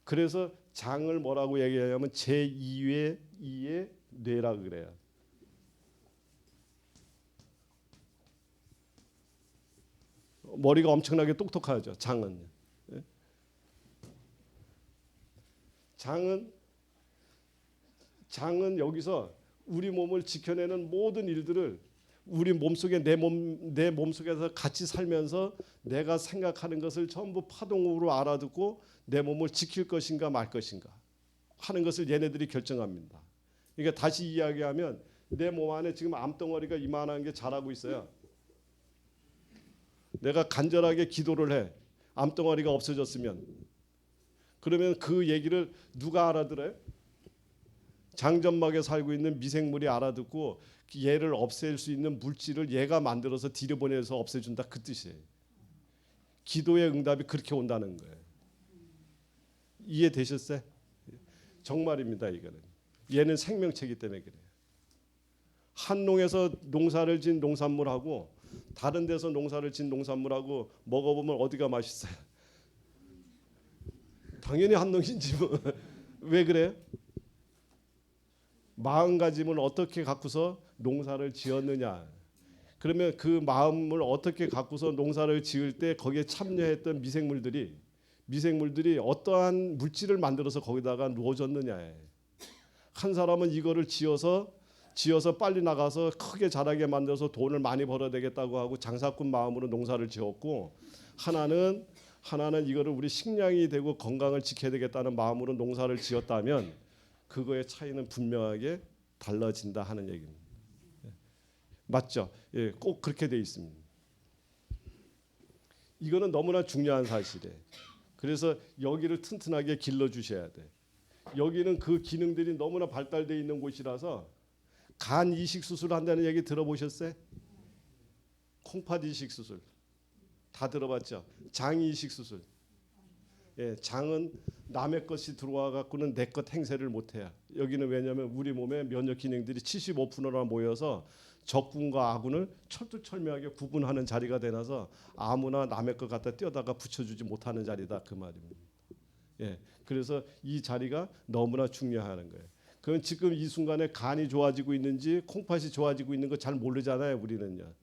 그래서 장을 뭐라고 얘기하냐면 제2의 뇌라 그래요. 머리가 엄청나게 똑똑하죠. 장은. 장은 여기서 우리 몸을 지켜내는 모든 일들을 우리 몸속에 내 몸속에서 같이 살면서 내가 생각하는 것을 전부 파동으로 알아듣고 내 몸을 지킬 것인가 말 것인가 하는 것을 얘네들이 결정합니다. 그러니까 다시 이야기하면 내 몸 안에 지금 암덩어리가 이만한 게 자라고 있어요. 내가 간절하게 기도를 해. 암덩어리가 없어졌으면 그러면 그 얘기를 누가 알아들어요? 장점막에 살고 있는 미생물이 알아듣고 얘를 없앨 수 있는 물질을 얘가 만들어서 들여보내서 없애준다 그 뜻이에요. 기도의 응답이 그렇게 온다는 거예요. 이해되셨어요? 정말입니다. 이거는. 얘는 생명체이기 때문에 그래요. 한 농에서 농사를 진 농산물하고 다른 데서 농사를 진 농산물하고 먹어보면 어디가 맛있어요? 당연히 한 농이지 뭐. 왜 그래요? 마음가짐을 어떻게 갖고서 농사를 지었느냐. 그러면 그 마음을 어떻게 갖고서 농사를 지을 때 거기에 참여했던 미생물들이 어떠한 물질을 만들어서 거기다가 놓아줬느냐. 한 사람은 이거를 지어서 빨리 나가서 크게 자라게 만들어서 돈을 많이 벌어야 되겠다고 하고 장사꾼 마음으로 농사를 지었고 하나는 이거를 우리 식량이 되고 건강을 지켜야 되겠다는 마음으로 농사를 지었다면 그거의 차이는 분명하게 달라진다 하는 얘기입니다. 맞죠? 예, 꼭 그렇게 돼 있습니다. 이거는 너무나 중요한 사실이에요. 그래서 여기를 튼튼하게 길러 주셔야 돼. 여기는 그 기능들이 너무나 발달되어 있는 곳이라서 간 이식 수술을 한다는 얘기 들어보셨어요? 콩팥 이식 수술 다 들어봤죠? 장 이식 수술. 예, 장은 남의 것이 들어와 갖고는 내 것 행세를 못 해요. 여기는 왜냐하면 우리 몸의 면역 기능들이 75%나 모여서 적군과 아군을 철두철미하게 구분하는 자리가 되나서 아무나 남의 것 갖다 떼어다가 붙여주지 못하는 자리다 그 말입니다. 예, 그래서 이 자리가 너무나 중요하는 거예요. 그건 지금 이 순간에 간이 좋아지고 있는지 콩팥이 좋아지고 있는 거 잘 모르잖아요, 우리는요.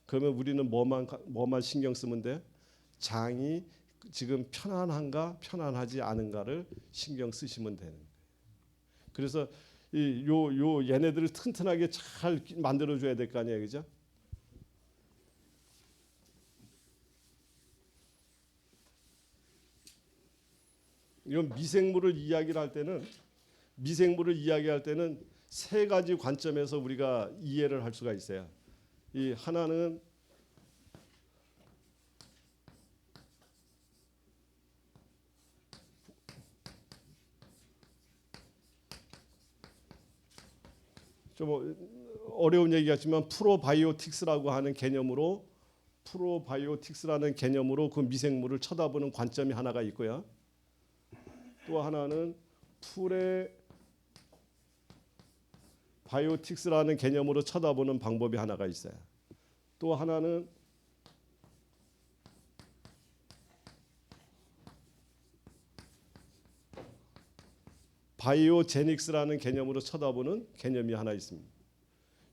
그러면 우리는 뭐만 신경 쓰면 돼? 장이 지금 편안한가 편안하지 않은가를 신경 쓰시면 되는 거예요. 그래서 요 얘네들을 튼튼하게 잘 만들어 줘야 될 거 아니에요, 그죠? 이런 미생물을 이야기할 때는 세 가지 관점에서 우리가 이해를 할 수가 있어요. 이 하나는 좀 어려운 얘기 같지만 프로바이오틱스라고 하는 개념으로 그 미생물을 쳐다보는 관점이 하나가 있고요. 또 하나는 프레바이오틱스라는 개념으로 쳐다보는 방법이 하나가 있어요. 또 하나는 바이오제닉스라는 개념으로 쳐다보는 개념이 하나 있습니다.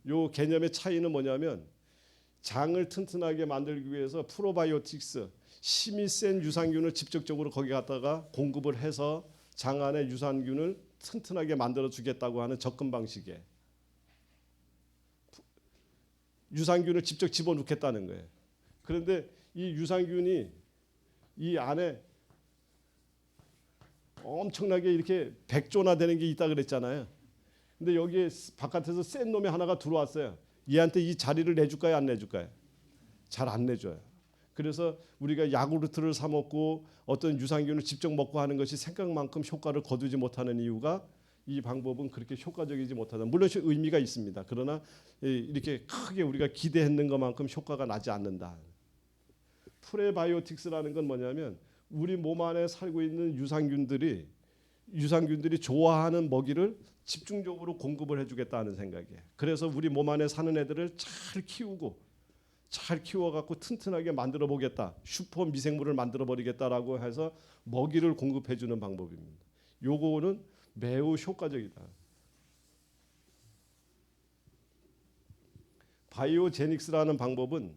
이 개념의 차이는 뭐냐면 장을 튼튼하게 만들기 위해서 프로바이오틱스 힘이 센 유산균을 직접적으로 거기 갖다가 공급을 해서 장 안에 유산균을 튼튼하게 만들어 주겠다고 하는 접근 방식에 유산균을 직접 집어넣겠다는 거예요. 그런데 이 유산균이 이 안에 엄청나게 이렇게 백조나 되는 게 있다 그랬잖아요. 근데 여기에 바깥에서 센 놈이 하나가 들어왔어요. 얘한테 이 자리를 내줄까요, 안 내줄까요? 잘 안 내줘요. 그래서 우리가 야구르트를 사 먹고 어떤 유산균을 직접 먹고 하는 것이 생각만큼 효과를 거두지 못하는 이유가 이 방법은 그렇게 효과적이지 못하다. 물론 의미가 있습니다. 그러나 이렇게 크게 우리가 기대했는 것만큼 효과가 나지 않는다. 프레바이오틱스라는 건 뭐냐면 우리 몸 안에 살고 있는 유산균들이 좋아하는 먹이를 집중적으로 공급을 해주겠다는 생각이에요. 그래서 우리 몸 안에 사는 애들을 잘 키워갖고 튼튼하게 만들어 보겠다. 슈퍼 미생물을 만들어 버리겠다라고 해서 먹이를 공급해주는 방법입니다. 요거는 매우 효과적이다. 바이오제닉스라는 방법은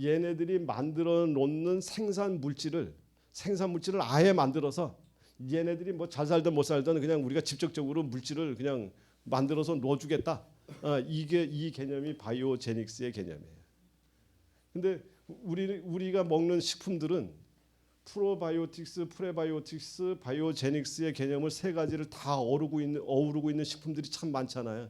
얘네들이 만들어 놓는 생산 물질을 아예 만들어서 얘네들이 뭐 잘 살든 못 살든 그냥 우리가 직접적으로 물질을 그냥 만들어서 넣어주겠다. 이게 이 개념이 바이오제닉스의 개념이에요. 근데 우리가 먹는 식품들은 프로바이오틱스, 프레바이오틱스, 바이오제닉스의 개념을 세 가지를 다 어우르고 있는 식품들이 참 많잖아요.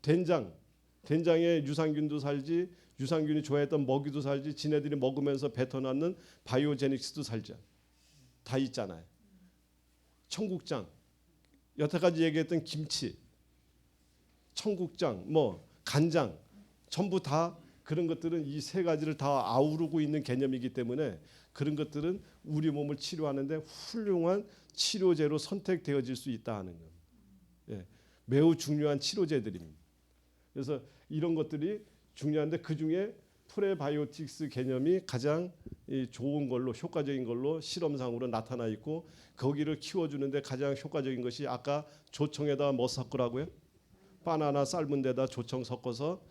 된장에 유산균도 살지, 유산균이 좋아했던 먹이도 살지, 지네들이 먹으면서 뱉어놨는 바이오제닉스도 살죠. 다 있잖아요. 청국장, 여태까지 얘기했던 김치, 청국장, 간장, 전부 다 그런 것들은 이 세 가지를 다 아우르고 있는 개념이기 때문에 그런 것들은 우리 몸을 치료하는데 훌륭한 치료제로 선택되어질 수 있다 하는 겁니다. 예, 매우 중요한 치료제들입니다. 그래서 이런 것들이 중요한데 그 중에 프레바이오틱스 개념이 가장 좋은 걸로 효과적인 걸로 실험상으로 나타나 있고 거기를 키워주는데 가장 효과적인 것이 아까 조청에다 뭐 섞으라고요? 바나나 삶은 데다 조청 섞어서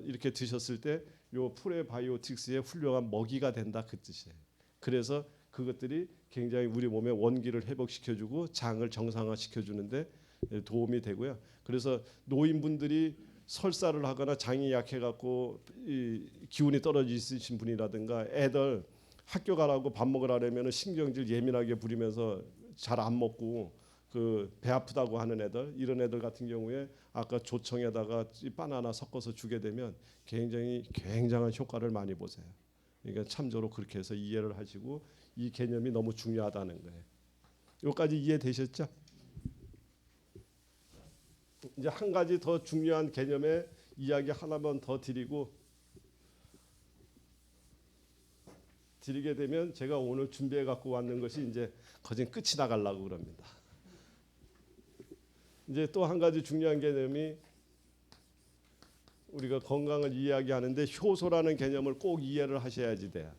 이렇게 드셨을 때 요 프레바이오틱스의 훌륭한 먹이가 된다 그 뜻이에요. 그래서 그것들이 굉장히 우리 몸의 원기를 회복시켜주고 장을 정상화시켜주는데 도움이 되고요. 그래서 노인분들이 설사를 하거나 장이 약해갖고 기운이 떨어져 있으신 분이라든가 애들 학교 가라고 밥 먹으라면 신경질 예민하게 부리면서 잘 안 먹고 그 배 아프다고 하는 애들 이런 애들 같은 경우에 아까 조청에다가 바나나 섞어서 주게 되면 굉장히 굉장한 효과를 많이 보세요. 그러니까 참조로 그렇게 해서 이해를 하시고 이 개념이 너무 중요하다는 거예요. 여기까지 이해되셨죠? 이제 한 가지 더 중요한 개념의 이야기 하나만 더 드리게 되면 제가 오늘 준비해 갖고 왔는 것이 이제 거진 끝이 나가려고 그럽니다. 이제 또 한 가지 중요한 개념이 우리가 건강을 이야기하는데 효소라는 개념을 꼭 이해를 하셔야지 돼요.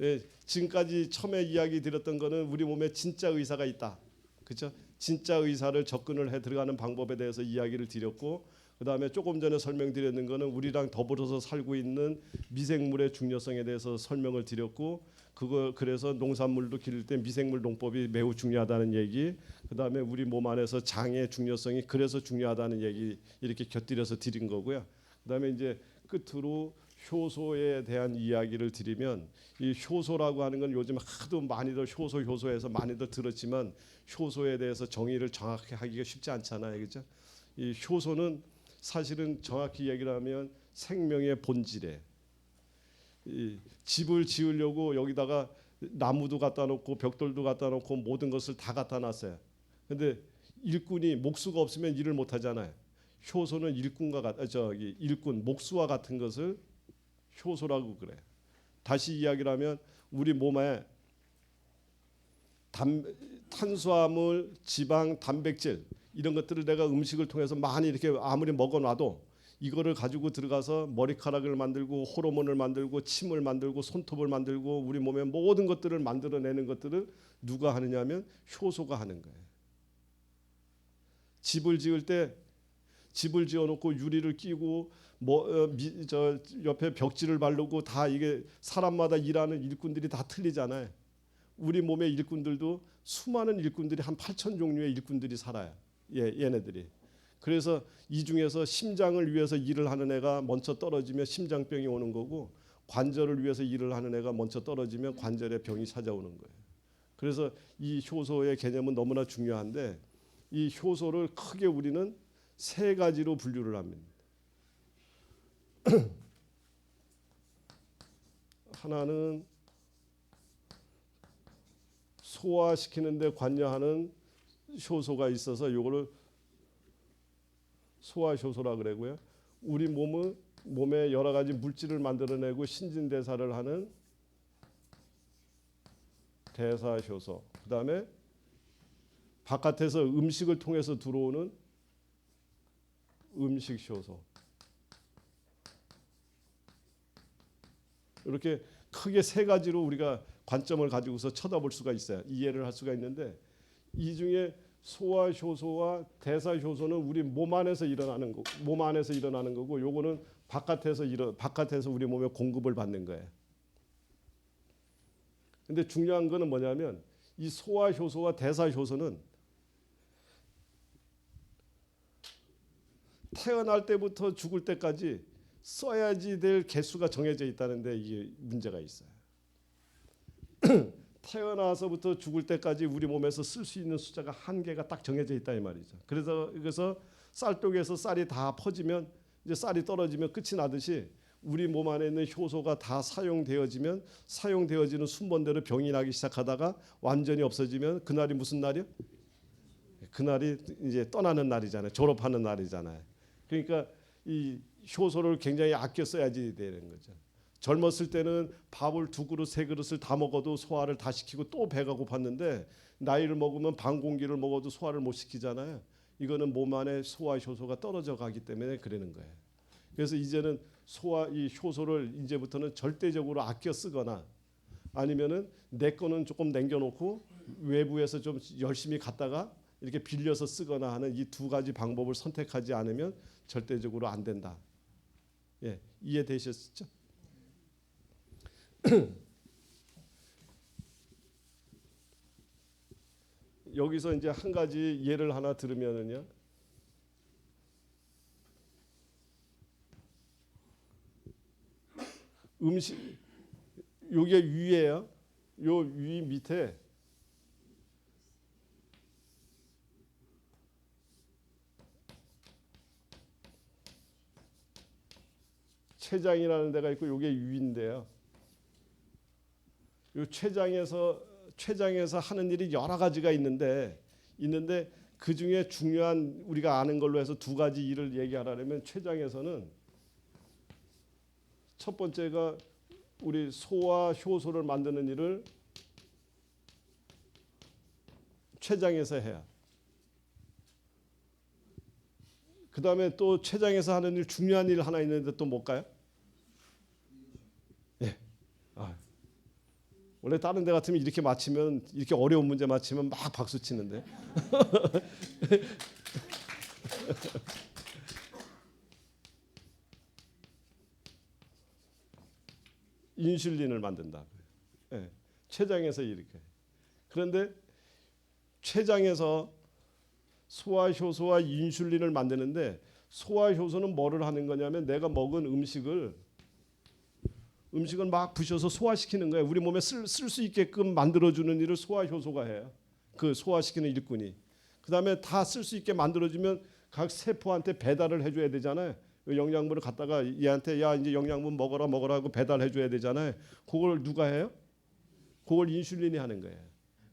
예, 지금까지 처음에 이야기 드렸던 거는 우리 몸에 진짜 의사가 있다. 그렇죠? 진짜 의사를 접근을 해 들어가는 방법에 대해서 이야기를 드렸고, 그다음에 조금 전에 설명드렸는 거는 우리랑 더불어서 살고 있는 미생물의 중요성에 대해서 설명을 드렸고, 그거 그래서 농산물도 기를 때 미생물 농법이 매우 중요하다는 얘기, 그다음에 우리 몸 안에서 장의 중요성이 그래서 중요하다는 얘기 이렇게 곁들여서 드린 거고요. 그다음에 이제 끝으로 효소에 대한 이야기를 드리면, 이 효소라고 하는 건 요즘 하도 많이들 효소해서 많이들 들었지만 효소에 대해서 정의를 정확히 하기가 쉽지 않잖아요, 그렇죠? 이 효소는 사실은 정확히 얘기를 하면 생명의 본질에, 이 집을 지으려고 여기다가 나무도 갖다 놓고 벽돌도 갖다 놓고 모든 것을 다 갖다 놨어요. 근데 일꾼이 목수가 없으면 일을 못 하잖아요. 효소는 일꾼 목수와 같은 것을 효소라고 그래. 다시 이야기를 하면 우리 몸에 탄수화물, 지방, 단백질 이런 것들을 내가 음식을 통해서 많이 이렇게 아무리 먹어놔도 이거를 가지고 들어가서 머리카락을 만들고 호르몬을 만들고 침을 만들고 손톱을 만들고 우리 몸의 모든 것들을 만들어내는 것들을 누가 하느냐면 효소가 하는 거예요. 집을 지을 때 집을 지어놓고 유리를 끼고 저 옆에 벽지를 바르고 다 이게 사람마다 일하는 일꾼들이 다 틀리잖아요. 우리 몸의 일꾼들도 수많은 일꾼들이 한 8천 종류의 일꾼들이 살아요. 얘네들이. 그래서 이 중에서 심장을 위해서 일을 하는 애가 먼저 떨어지면 심장병이 오는 거고, 관절을 위해서 일을 하는 애가 먼저 떨어지면 관절에 병이 찾아오는 거예요. 그래서 이 효소의 개념은 너무나 중요한데, 이 효소를 크게 우리는 세 가지로 분류를 합니다. 하나는 소화시키는 데 관여하는 효소가 있어서 이거를 소화효소라 그러고요. 우리 몸에 여러 가지 물질을 만들어내고 신진대사를 하는 대사효소. 그다음에 바깥에서 음식을 통해서 들어오는 음식효소. 이렇게 크게 세 가지로 우리가 관점을 가지고서 쳐다볼 수가 있어요. 이해를 할 수가 있는데, 이 중에 소화효소와 대사효소는 우리 몸 안에서 일어나는 거고, 요거는 바깥에서 우리 몸에 공급을 받는 거예요. 근데 중요한 거는 뭐냐면 이 소화효소와 대사효소는 태어날 때부터 죽을 때까지 써야지 될 개수가 정해져 있다는데 이게 문제가 있어요. 태어나서부터 죽을 때까지 우리 몸에서 쓸 수 있는 숫자가 한계가 딱 정해져 있다 이 말이죠. 그래서 쌀독에서 쌀이 다 퍼지면 이제 쌀이 떨어지면 끝이 나듯이 우리 몸 안에 있는 효소가 다 사용되어지는 순번대로 병이 나기 시작하다가 완전히 없어지면 그날이 무슨 날이요? 그날이 이제 떠나는 날이잖아요. 졸업하는 날이잖아요. 그러니까 이 효소를 굉장히 아껴 써야지 되는 거죠. 젊었을 때는 밥을 2그릇, 3그릇을 다 먹어도 소화를 다 시키고 또 배가 고팠는데, 나이를 먹으면 반 공기를 먹어도 소화를 못 시키잖아요. 이거는 몸 안에 소화 효소가 떨어져 가기 때문에 그러는 거예요. 그래서 이제는 이 효소를 이제부터는 절대적으로 아껴 쓰거나, 아니면은 내 거는 조금 남겨놓고 외부에서 좀 열심히 갔다가 이렇게 빌려서 쓰거나 하는 이 두 가지 방법을 선택하지 않으면 절대적으로 안 된다. 예, 이해되셨죠? 여기서 이제 한 가지 예를 하나 들으면은요. 음식, 요게 위에요. 요 위 밑에 췌장이라는 데가 있고 요게 위인데요. 요 췌장에서 하는 일이 여러 가지가 있는데 그 중에 중요한 우리가 아는 걸로 해서 두 가지 일을 얘기하려면, 췌장에서는 첫 번째가 우리 소화 효소를 만드는 일을 췌장에서 해야. 그다음에 또 췌장에서 하는 일 중요한 일 하나 있는데 또 뭘까요? 예. 아, 원래 다른 데 같으면 이렇게 맞히면 이렇게 어려운 문제 맞히면 막 박수 치는데 인슐린을 만든다. 예. 췌장에서 이렇게. 그런데 췌장에서 소화효소와 인슐린을 만드는데 소화효소는 뭐를 하는 거냐면 내가 먹은 음식을 막 부셔서 소화시키는 거예요. 우리 몸에 쓸 수 있게끔 만들어주는 일을 소화효소가 해요. 그 소화시키는 일꾼이. 그 다음에 다 쓸 수 있게 만들어주면 각 세포한테 배달을 해줘야 되잖아요. 영양분을 갖다가 얘한테 야 이제 영양분 먹어라 하고 배달해줘야 되잖아요. 그걸 누가 해요? 그걸 인슐린이 하는 거예요.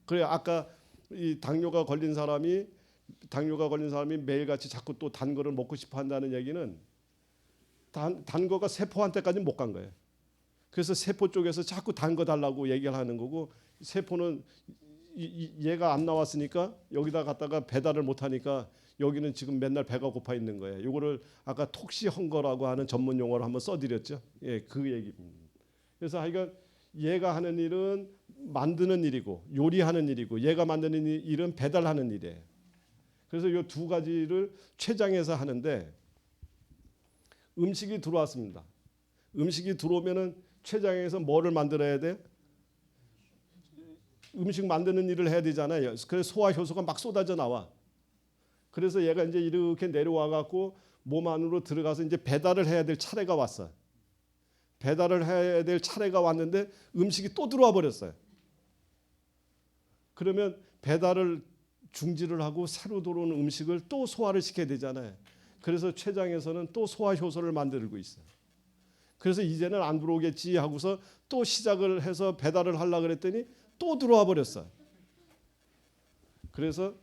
그래 아까 이 당뇨가 걸린 사람이 매일같이 자꾸 또 단 거를 먹고 싶어 한다는 얘기는 단 거가 세포한테까지는 못 간 거예요. 그래서 세포 쪽에서 자꾸 단 거 달라고 얘기를 하는 거고 세포는 얘가 안 나왔으니까 여기다 갖다가 배달을 못 하니까 여기는 지금 맨날 배가 고파 있는 거예요. 이거를 아까 톡시 헝거라고 하는 전문 용어를 한번 써드렸죠. 예, 그 얘기입니다. 그래서 하여간 얘가 하는 일은 만드는 일이고 요리하는 일이고 얘가 만드는 일은 배달하는 일이에요. 그래서 이 두 가지를 췌장에서 하는데 음식이 들어왔습니다. 음식이 들어오면은 췌장에서 뭐를 만들어야 돼? 음식 만드는 일을 해야 되잖아요. 그래서 소화 효소가 막 쏟아져 나와. 그래서 얘가 이제 이렇게 내려와 갖고 몸 안으로 들어가서 이제 배달을 해야 될 차례가 왔어. 배달을 해야 될 차례가 왔는데 음식이 또 들어와 버렸어요. 그러면 배달을 중지를 하고 새로 들어오는 음식을 또 소화를 시켜야 되잖아요. 그래서 췌장에서는 또 소화 효소를 만들고 있어요. 그래서 이제는 안 들어오겠지 하고서 또 시작을 해서 배달을 하려고 그랬더니 또 들어와 버렸어요. 그래서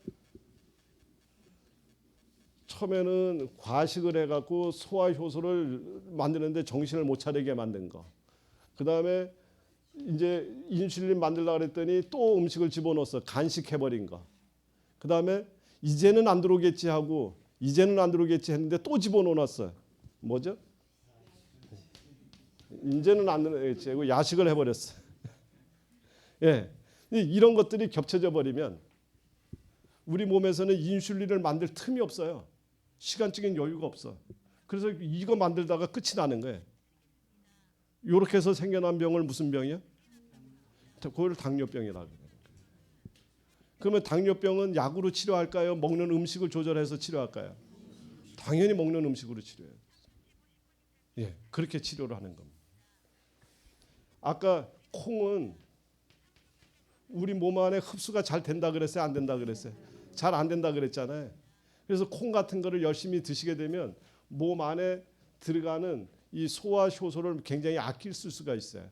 처음에는 과식을 해갖고 소화 효소를 만드는데 정신을 못 차리게 만든 거. 그 다음에 이제 인슐린 만들려고 그랬더니 또 음식을 집어넣었어. 간식해버린 거. 그 다음에 이제는 안 들어오겠지 하고 이제는 안 들어오겠지 했는데 또 집어넣어놨어요. 뭐죠? 이제는 안 들어오겠지 하고 야식을 해버렸어요. 예, 이런 것들이 겹쳐져 버리면 우리 몸에서는 인슐린을 만들 틈이 없어요. 시간적인 여유가 없어. 그래서 이거 만들다가 끝이 나는 거예요. 이렇게 해서 생겨난 병을 무슨 병이야? 그걸 당뇨병이라고 해요. 그러면 당뇨병은 약으로 치료할까요? 먹는 음식을 조절해서 치료할까요? 당연히 먹는 음식으로 치료해요. 예, 그렇게 치료를 하는 겁니다. 아까 콩은 우리 몸 안에 흡수가 잘 된다 그랬어요? 안 된다 그랬어요? 잘 안 된다 그랬잖아요. 그래서 콩 같은 거를 열심히 드시게 되면 몸 안에 들어가는 이 소화 효소를 굉장히 아낄 수가 있어요.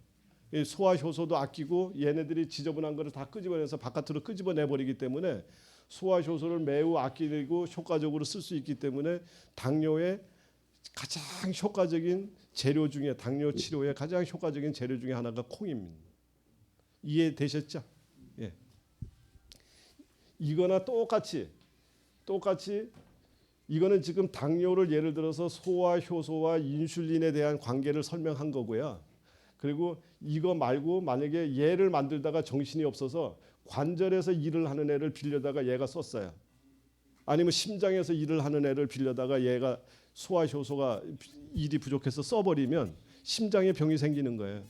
이 소화 효소도 아끼고 얘네들이 지저분한 거를 다 끄집어내서 바깥으로 끄집어내 버리기 때문에 소화 효소를 매우 아끼고 효과적으로 쓸 수 있기 때문에 당뇨의 가장 효과적인 재료 중에 당뇨 치료의 가장 효과적인 재료 중에 하나가 콩입니다. 이해되셨죠? 예. 이거나 똑같이 이거는 지금 당뇨를 예를 들어서 소화 효소와 인슐린에 대한 관계를 설명한 거고요. 그리고 이거 말고 만약에 얘를 만들다가 정신이 없어서 관절에서 일을 하는 애를 빌려다가 얘가 썼어요. 아니면 심장에서 일을 하는 애를 빌려다가 얘가 소화 효소가 일이 부족해서 써버리면 심장에 병이 생기는 거예요.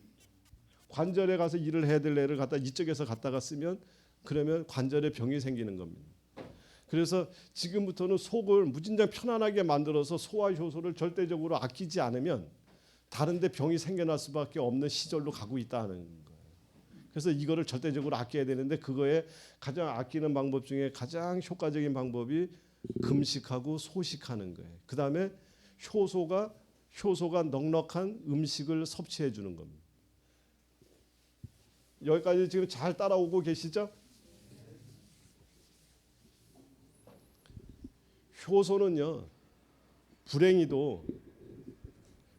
관절에 가서 일을 해야 될 애를 갖다 이쪽에서 갖다가 쓰면 그러면 관절에 병이 생기는 겁니다. 그래서 지금부터는 속을 무진장 편안하게 만들어서 소화 효소를 절대적으로 아끼지 않으면 다른 데 병이 생겨날 수밖에 없는 시절로 가고 있다는 거예요. 그래서 이거를 절대적으로 아껴야 되는데 그거에 가장 아끼는 방법 중에 가장 효과적인 방법이 금식하고 소식하는 거예요. 그다음에 효소가 넉넉한 음식을 섭취해 주는 겁니다. 여기까지 지금 잘 따라오고 계시죠? 효소는요.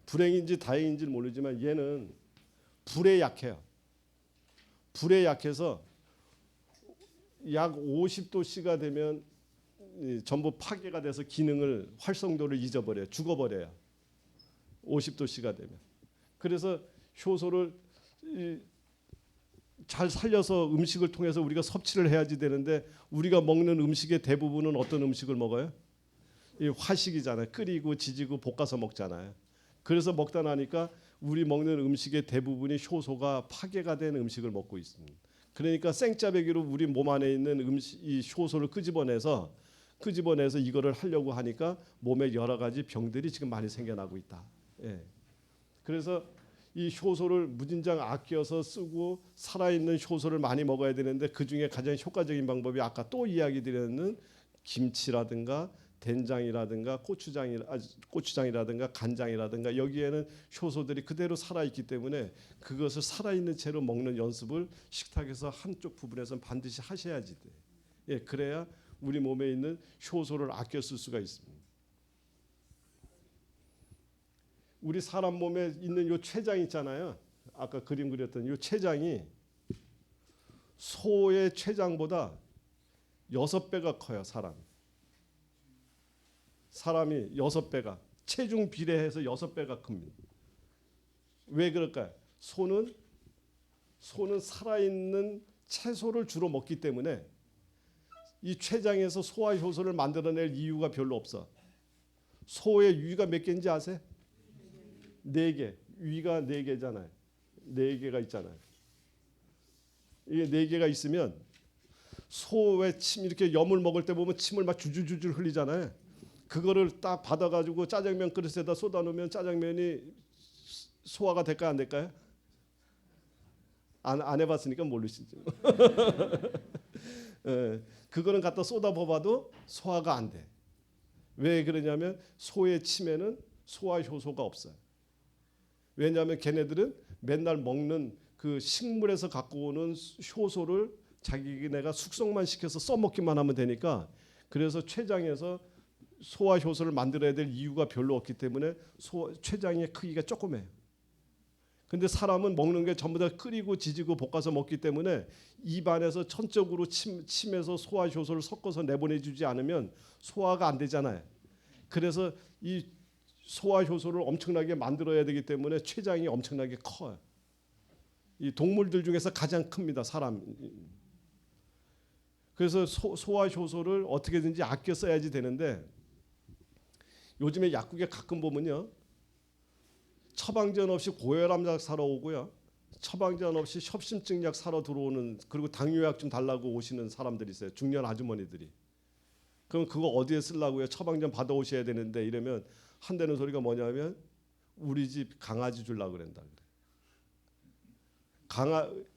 불행인지 다행인지 모르지만 얘는 불에 약해요. 불에 약해서 약 50도씨가 되면 전부 파괴가 돼서 기능을 활성도를 잊어버려요. 죽어버려요. 50도씨가 되면. 그래서 효소를 잘 살려서 음식을 통해서 우리가 섭취를 해야지 되는데 우리가 먹는 음식의 대부분은 어떤 음식을 먹어요? 이 화식이잖아요. 끓이고 지지고 볶아서 먹잖아요. 그래서 먹다 나니까 우리 먹는 음식의 대부분이 효소가 파괴가 된 음식을 먹고 있습니다. 그러니까 생짜배기로 우리 몸 안에 있는 이 효소를 끄집어내서 이거를 하려고 하니까 몸에 여러 가지 병들이 지금 많이 생겨나고 있다. 예. 그래서 이 효소를 무진장 아껴서 쓰고 살아있는 효소를 많이 먹어야 되는데 그중에 가장 효과적인 방법이 아까 또 이야기 드렸는 김치라든가 된장이라든가 고추장이라든가 간장이라든가 여기에는 효소들이 그대로 살아있기 때문에 그것을 살아있는 채로 먹는 연습을 식탁에서 한쪽 부분에서는 반드시 하셔야지 돼. 예, 그래야 우리 몸에 있는 효소를 아껴 쓸 수가 있습니다. 우리 사람 몸에 있는 요 췌장 있잖아요. 아까 그림 그렸던 요 췌장이 소의 췌장보다 6배가 커요. 사람이 6배가 체중 비례해서 6배가 큽니다. 왜 그럴까요? 소는 살아있는 채소를 주로 먹기 때문에 이 췌장에서 소화 효소를 만들어낼 이유가 별로 없어. 소의 위가 몇 개인지 아세요? 4개. 위가 4개잖아요. 4개가 있잖아요. 이게 4개가 있으면 소의 침 이렇게 염을 먹을 때 보면 침을 막 주줄주줄 흘리잖아요. 그거를 딱 받아가지고 짜장면 그릇에다 쏟아놓으면 짜장면이 소화가 될까요? 안 될까요? 안 해봤으니까 모르시죠. 예, 그거는 갖다 쏟아부어봐도 소화가 안 돼. 왜 그러냐면 소의 침에는 소화 효소가 없어요. 왜냐하면 걔네들은 맨날 먹는 그 식물에서 갖고 오는 효소를 자기네가 숙성만 시켜서 써먹기만 하면 되니까 그래서 췌장에서 소화 효소를 만들어야 될 이유가 별로 없기 때문에 췌장의 크기가 조그매요. 근데 사람은 먹는 게 전부 다 끓이고 지지고 볶아서 먹기 때문에 입안에서 천적으로 침에서 소화 효소를 섞어서 내보내주지 않으면 소화가 안 되잖아요. 그래서 이 소화 효소를 엄청나게 만들어야 되기 때문에 췌장이 엄청나게 커요. 이 동물들 중에서 가장 큽니다. 사람. 그래서 소화 효소를 어떻게든지 아껴 써야지 되는데 요즘에 약국에 가끔 보면요. 처방전 없이 고혈압약 사러 오고요. 처방전 없이 협심증 약 사러 들어오는 그리고 당뇨약 좀 달라고 오시는 사람들이 있어요. 중년 아주머니들이. 그럼 그거 어디에 쓰려고요? 처방전 받아오셔야 되는데 이러면 한다는 소리가 뭐냐면 우리 집 강아지 주려고 그런다.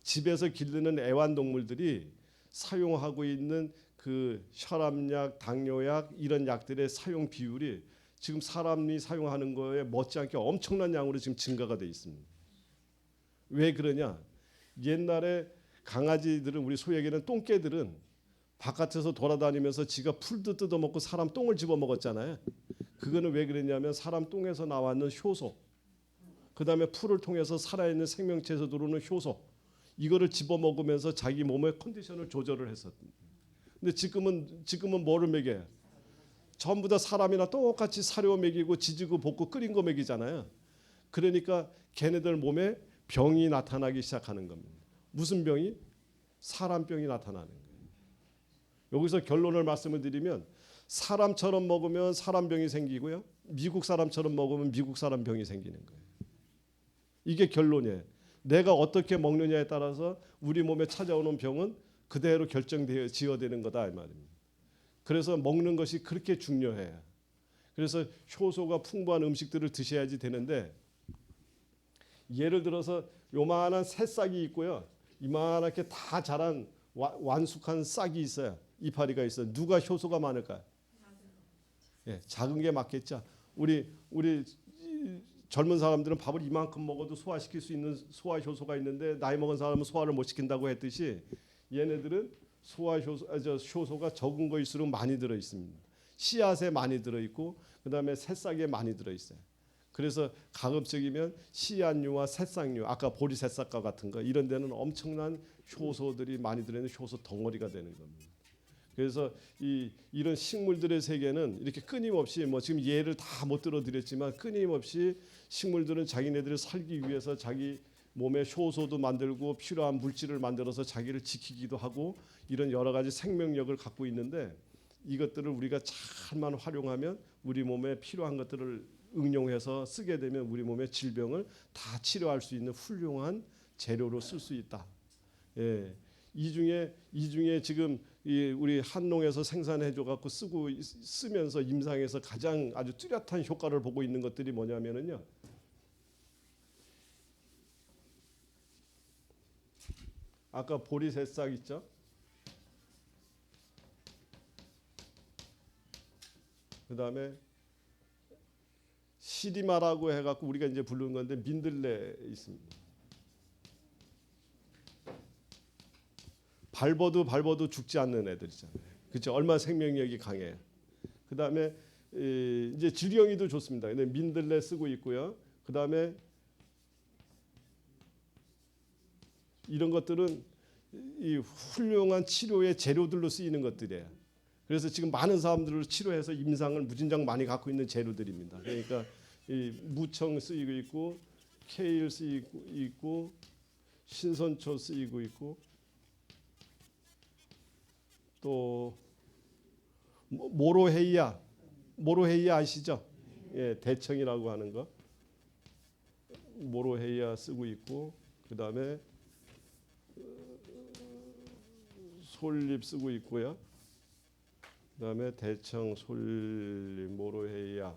집에서 기르는 애완동물들이 사용하고 있는 그 혈압약, 당뇨약 이런 약들의 사용 비율이 지금 사람이 사용하는 거에 못지않게 엄청난 양으로 지금 증가가 돼 있습니다. 왜 그러냐? 옛날에 강아지들은 우리 소에게는 똥개들은 바깥에서 돌아다니면서 지가 풀도 뜯어먹고 사람 똥을 집어먹었잖아요. 그거는 왜 그랬냐면 사람 똥에서 나왔는 효소, 그 다음에 풀을 통해서 살아있는 생명체에서 들어오는 효소 이거를 집어먹으면서 자기 몸의 컨디션을 조절을 했었습니다. 근데 지금은 뭐를 먹여요? 전부 다 사람이나 똑같이 사료 먹이고 지지고 볶고 끓인 거 먹이잖아요. 그러니까 걔네들 몸에 병이 나타나기 시작하는 겁니다. 무슨 병이? 사람병이 나타나는 거예요. 여기서 결론을 말씀을 드리면 사람처럼 먹으면 사람병이 생기고요. 미국 사람처럼 먹으면 미국 사람 병이 생기는 거예요. 이게 결론이에요. 내가 어떻게 먹느냐에 따라서 우리 몸에 찾아오는 병은 그대로 지어되는 거다 이 말입니다. 그래서 먹는 것이 그렇게 중요해요. 그래서 효소가 풍부한 음식들을 드셔야지 되는데 예를 들어서 요만한 새싹이 있고요. 이만하게 다 자란 완숙한 싹이 있어요. 이파리가 있어요. 누가 효소가 많을까요? 예, 작은 게 맞겠죠. 우리 젊은 사람들은 밥을 이만큼 먹어도 소화시킬 수 있는 소화 효소가 있는데 나이 먹은 사람은 소화를 못 시킨다고 했듯이 얘네들은 효소가 적은 거일수록 많이 들어 있습니다. 씨앗에 많이 들어 있고 그다음에 새싹에 많이 들어 있어요. 그래서 가급적이면 씨앗류와 새싹류, 아까 보리새싹과 같은 거 이런 데는 엄청난 효소들이 많이 들어 있는 효소 덩어리가 되는 겁니다. 그래서 이런 식물들의 세계는 이렇게 끊임없이 뭐 지금 예를 다 못 들어드렸지만 끊임없이 식물들은 자기네들이 살기 위해서 자기 몸에 효소도 만들고 필요한 물질을 만들어서 자기를 지키기도 하고 이런 여러 가지 생명력을 갖고 있는데 이것들을 우리가 잘만 활용하면 우리 몸에 필요한 것들을 응용해서 쓰게 되면 우리 몸의 질병을 다 치료할 수 있는 훌륭한 재료로 쓸 수 있다. 예. 이 중에 지금 우리 한농에서 생산해줘 갖고 쓰면서 임상에서 가장 아주 뚜렷한 효과를 보고 있는 것들이 뭐냐면은요. 아까 보리새싹 있죠? 그다음에 시리마라고 해갖고 우리가 이제 부르는 건데 민들레 있습니다. 밟아도 죽지 않는 애들이잖아요. 그렇죠? 얼마나 생명력이 강해요. 그다음에 이제 지령이도 좋습니다. 근데 민들레 쓰고 있고요. 그다음에 이런 것들은 이 훌륭한 치료의 재료들로 쓰이는 것들이에요. 그래서 지금 많은 사람들을 치료해서 임상을 무진장 많이 갖고 있는 재료들입니다. 그러니까 이 무청 쓰이고 있고 케일 쓰이고 있고 신선초 쓰이고 있고 또 모로헤이아 아시죠? 예, 대청이라고 하는 거 모로헤이아 쓰고 있고 그다음에 솔잎 쓰고 있고요. 그다음에 대청, 솔잎, 모로헤이아.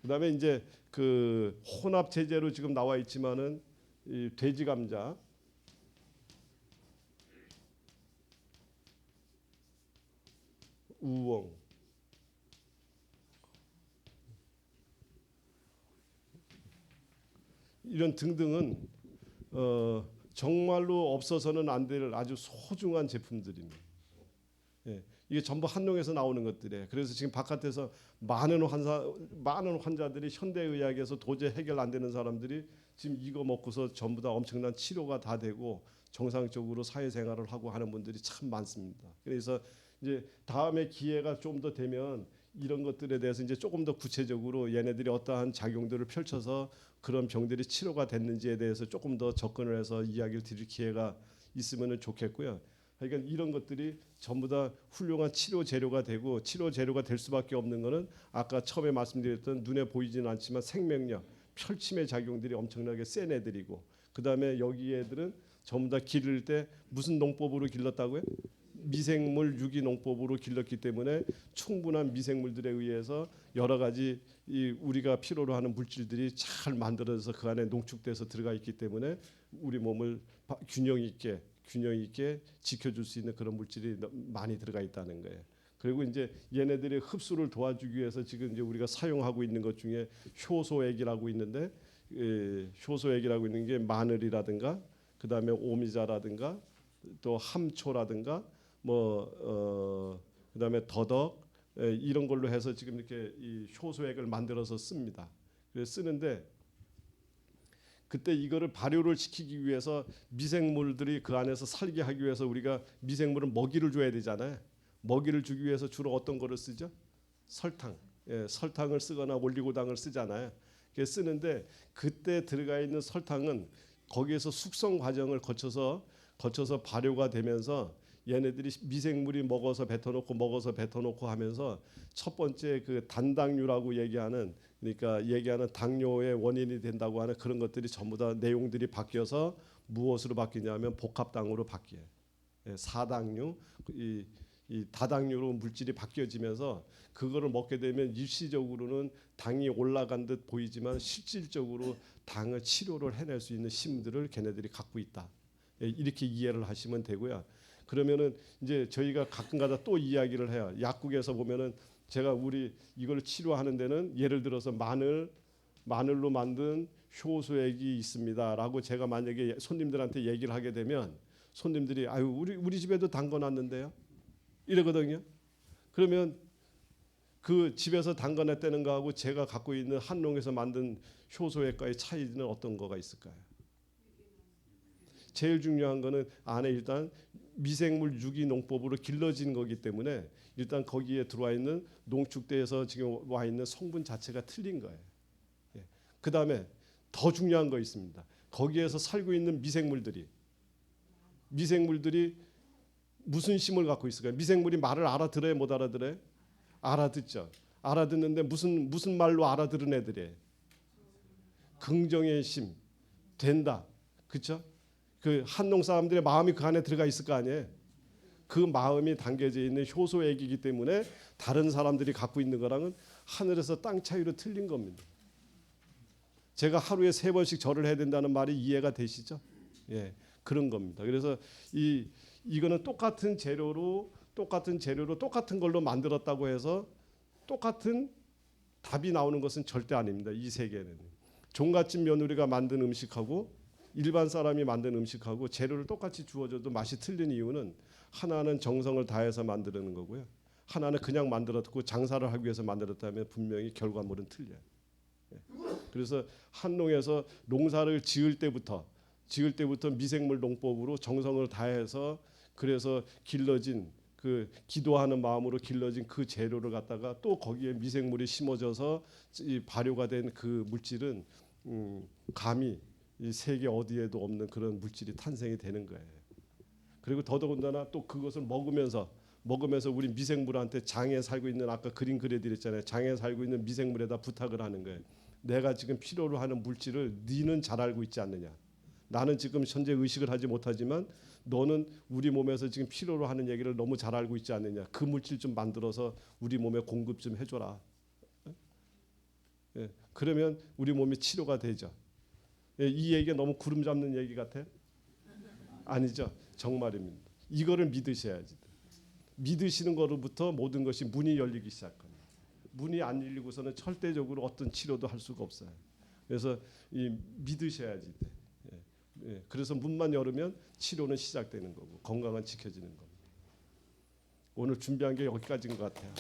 그다음에 이제 그 혼합 제재로 지금 나와 있지만은 이 돼지 감자, 우엉, 이런 등등은 정말로 없어서는 안 될 아주 소중한 제품들입니다. 예, 이게 전부 한농에서 나오는 것들이에요. 그래서 지금 바깥에서 많은 환자들이 현대의학에서 도저히 해결 안 되는 사람들이 지금 이거 먹고서 전부 다 엄청난 치료가 다 되고 정상적으로 사회생활을 하고 하는 분들이 참 많습니다. 그래서 이제 다음에 기회가 좀 더 되면 이런 것들에 대해서 이제 조금 더 구체적으로 얘네들이 어떠한 작용들을 펼쳐서 그런 병들이 치료가 됐는지에 대해서 조금 더 접근을 해서 이야기를 드릴 기회가 있으면 좋겠고요. 그러니까 이런 것들이 전부 다 훌륭한 치료 재료가 되고 치료 재료가 될 수밖에 없는 것은 아까 처음에 말씀드렸던 눈에 보이지는 않지만 생명력, 펼침의 작용들이 엄청나게 센 애들이고 그다음에 여기 애들은 전부 다 기를 때 무슨 농법으로 길렀다고요? 미생물 유기농법으로 길렀기 때문에 충분한 미생물들에 의해서 여러 가지 우리가 필요로 하는 물질들이 잘 만들어져서 그 안에 농축돼서 들어가 있기 때문에 우리 몸을 균형 있게 지켜줄 수 있는 그런 물질이 많이 들어가 있다는 거예요. 그리고 이제 얘네들의 흡수를 도와주기 위해서 지금 이제 우리가 사용하고 있는 것 중에 효소액이라고 있는데 효소액이라고 있는 게 마늘이라든가 그다음에 오미자라든가 또 함초라든가 그다음에 더덕 이런 걸로 해서 지금 이렇게 이 효소액을 만들어서 씁니다. 그래서 쓰는데 그때 이거를 발효를 시키기 위해서 미생물들이 그 안에서 살게 하기 위해서 우리가 미생물은 먹이를 줘야 되잖아요. 먹이를 주기 위해서 주로 어떤 거를 쓰죠? 설탕. 예, 설탕을 쓰거나 올리고당을 쓰잖아요. 그래서 쓰는데 그때 들어가 있는 설탕은 거기에서 숙성 과정을 거쳐서 발효가 되면서 얘네들이 미생물이 먹어서 뱉어놓고 하면서 첫 번째 그 단당류라고 얘기하는 당뇨의 원인이 된다고 하는 그런 것들이 전부 다 내용들이 바뀌어서 무엇으로 바뀌냐면 복합당으로 바뀌어요. 사당류, 이 다당류로 물질이 바뀌어지면서 그거를 먹게 되면 일시적으로는 당이 올라간 듯 보이지만 실질적으로 당을 치료를 해낼 수 있는 힘들을 걔네들이 갖고 있다. 이렇게 이해를 하시면 되고요. 그러면은 이제 저희가 가끔가다 또 이야기를 해요. 약국에서 보면은 제가 우리 이걸 치료하는 데는 예를 들어서 마늘로 만든 효소액이 있습니다라고 제가 만약에 손님들한테 얘기를 하게 되면 손님들이 아유 우리 집에도 담궈놨는데요 이러거든요. 그러면 그 집에서 담궈냈다는 거하고 제가 갖고 있는 한농에서 만든 효소액과의 차이는 어떤 거가 있을까요? 제일 중요한 거는 안에 일단 미생물 유기농법으로 길러진 거기 때문에 일단 거기에 들어와 있는 농축대에서 지금 와 있는 성분 자체가 틀린 거예요. 예. 그 다음에 더 중요한 거 있습니다. 거기에서 살고 있는 미생물들이 무슨 힘을 갖고 있을까요? 미생물이 말을 알아들어요, 못 알아들어요? 알아듣죠. 알아듣는데 무슨 말로 알아들은 애들이에요? 긍정의 힘, 된다, 그렇죠? 그 한농 사람들의 마음이 그 안에 들어가 있을 거 아니에요. 그 마음이 담겨져 있는 효소액이기 때문에 다른 사람들이 갖고 있는 거랑은 하늘에서 땅 차이로 틀린 겁니다. 제가 하루에 3번씩 절을 해야 된다는 말이 이해가 되시죠? 예, 그런 겁니다. 그래서 이거는 똑같은 재료로 똑같은 걸로 만들었다고 해서 똑같은 답이 나오는 것은 절대 아닙니다. 이 세계는 종갓집 며느리가 만든 음식하고 일반 사람이 만든 음식하고 재료를 똑같이 주어줘도 맛이 틀린 이유는 하나는 정성을 다해서 만드는 거고요. 하나는 그냥 만들었고 장사를 하기 위해서 만들었다면 분명히 결과물은 틀려요. 그래서 한농에서 농사를 지을 때부터 미생물 농법으로 정성을 다해서 그래서 길러진 그 기도하는 마음으로 길러진 그 재료를 갖다가 또 거기에 미생물이 심어져서 발효가 된 그 물질은 감히 이 세계 어디에도 없는 그런 물질이 탄생이 되는 거예요. 그리고 더더군다나 또 그것을 먹으면서 우리 미생물한테 장에 살고 있는 아까 그림 그려드렸잖아요. 장에 살고 있는 미생물에다 부탁을 하는 거예요. 내가 지금 필요로 하는 물질을 너는 잘 알고 있지 않느냐. 나는 지금 현재 의식을 하지 못하지만 너는 우리 몸에서 지금 필요로 하는 얘기를 너무 잘 알고 있지 않느냐. 그 물질 좀 만들어서 우리 몸에 공급 좀 해줘라. 예, 그러면 우리 몸이 치료가 되죠. 예, 이 얘기가 너무 구름 잡는 얘기 같아요? 아니죠. 정말입니다. 이거를 믿으셔야지. 믿으시는 거로부터 모든 것이 문이 열리기 시작합니다. 문이 안 열리고서는 절대적으로 어떤 치료도 할 수가 없어요. 그래서 믿으셔야지 돼. 예, 그래서 문만 열으면 치료는 시작되는 거고 건강은 지켜지는 겁니다. 오늘 준비한 게 여기까지인 것 같아요.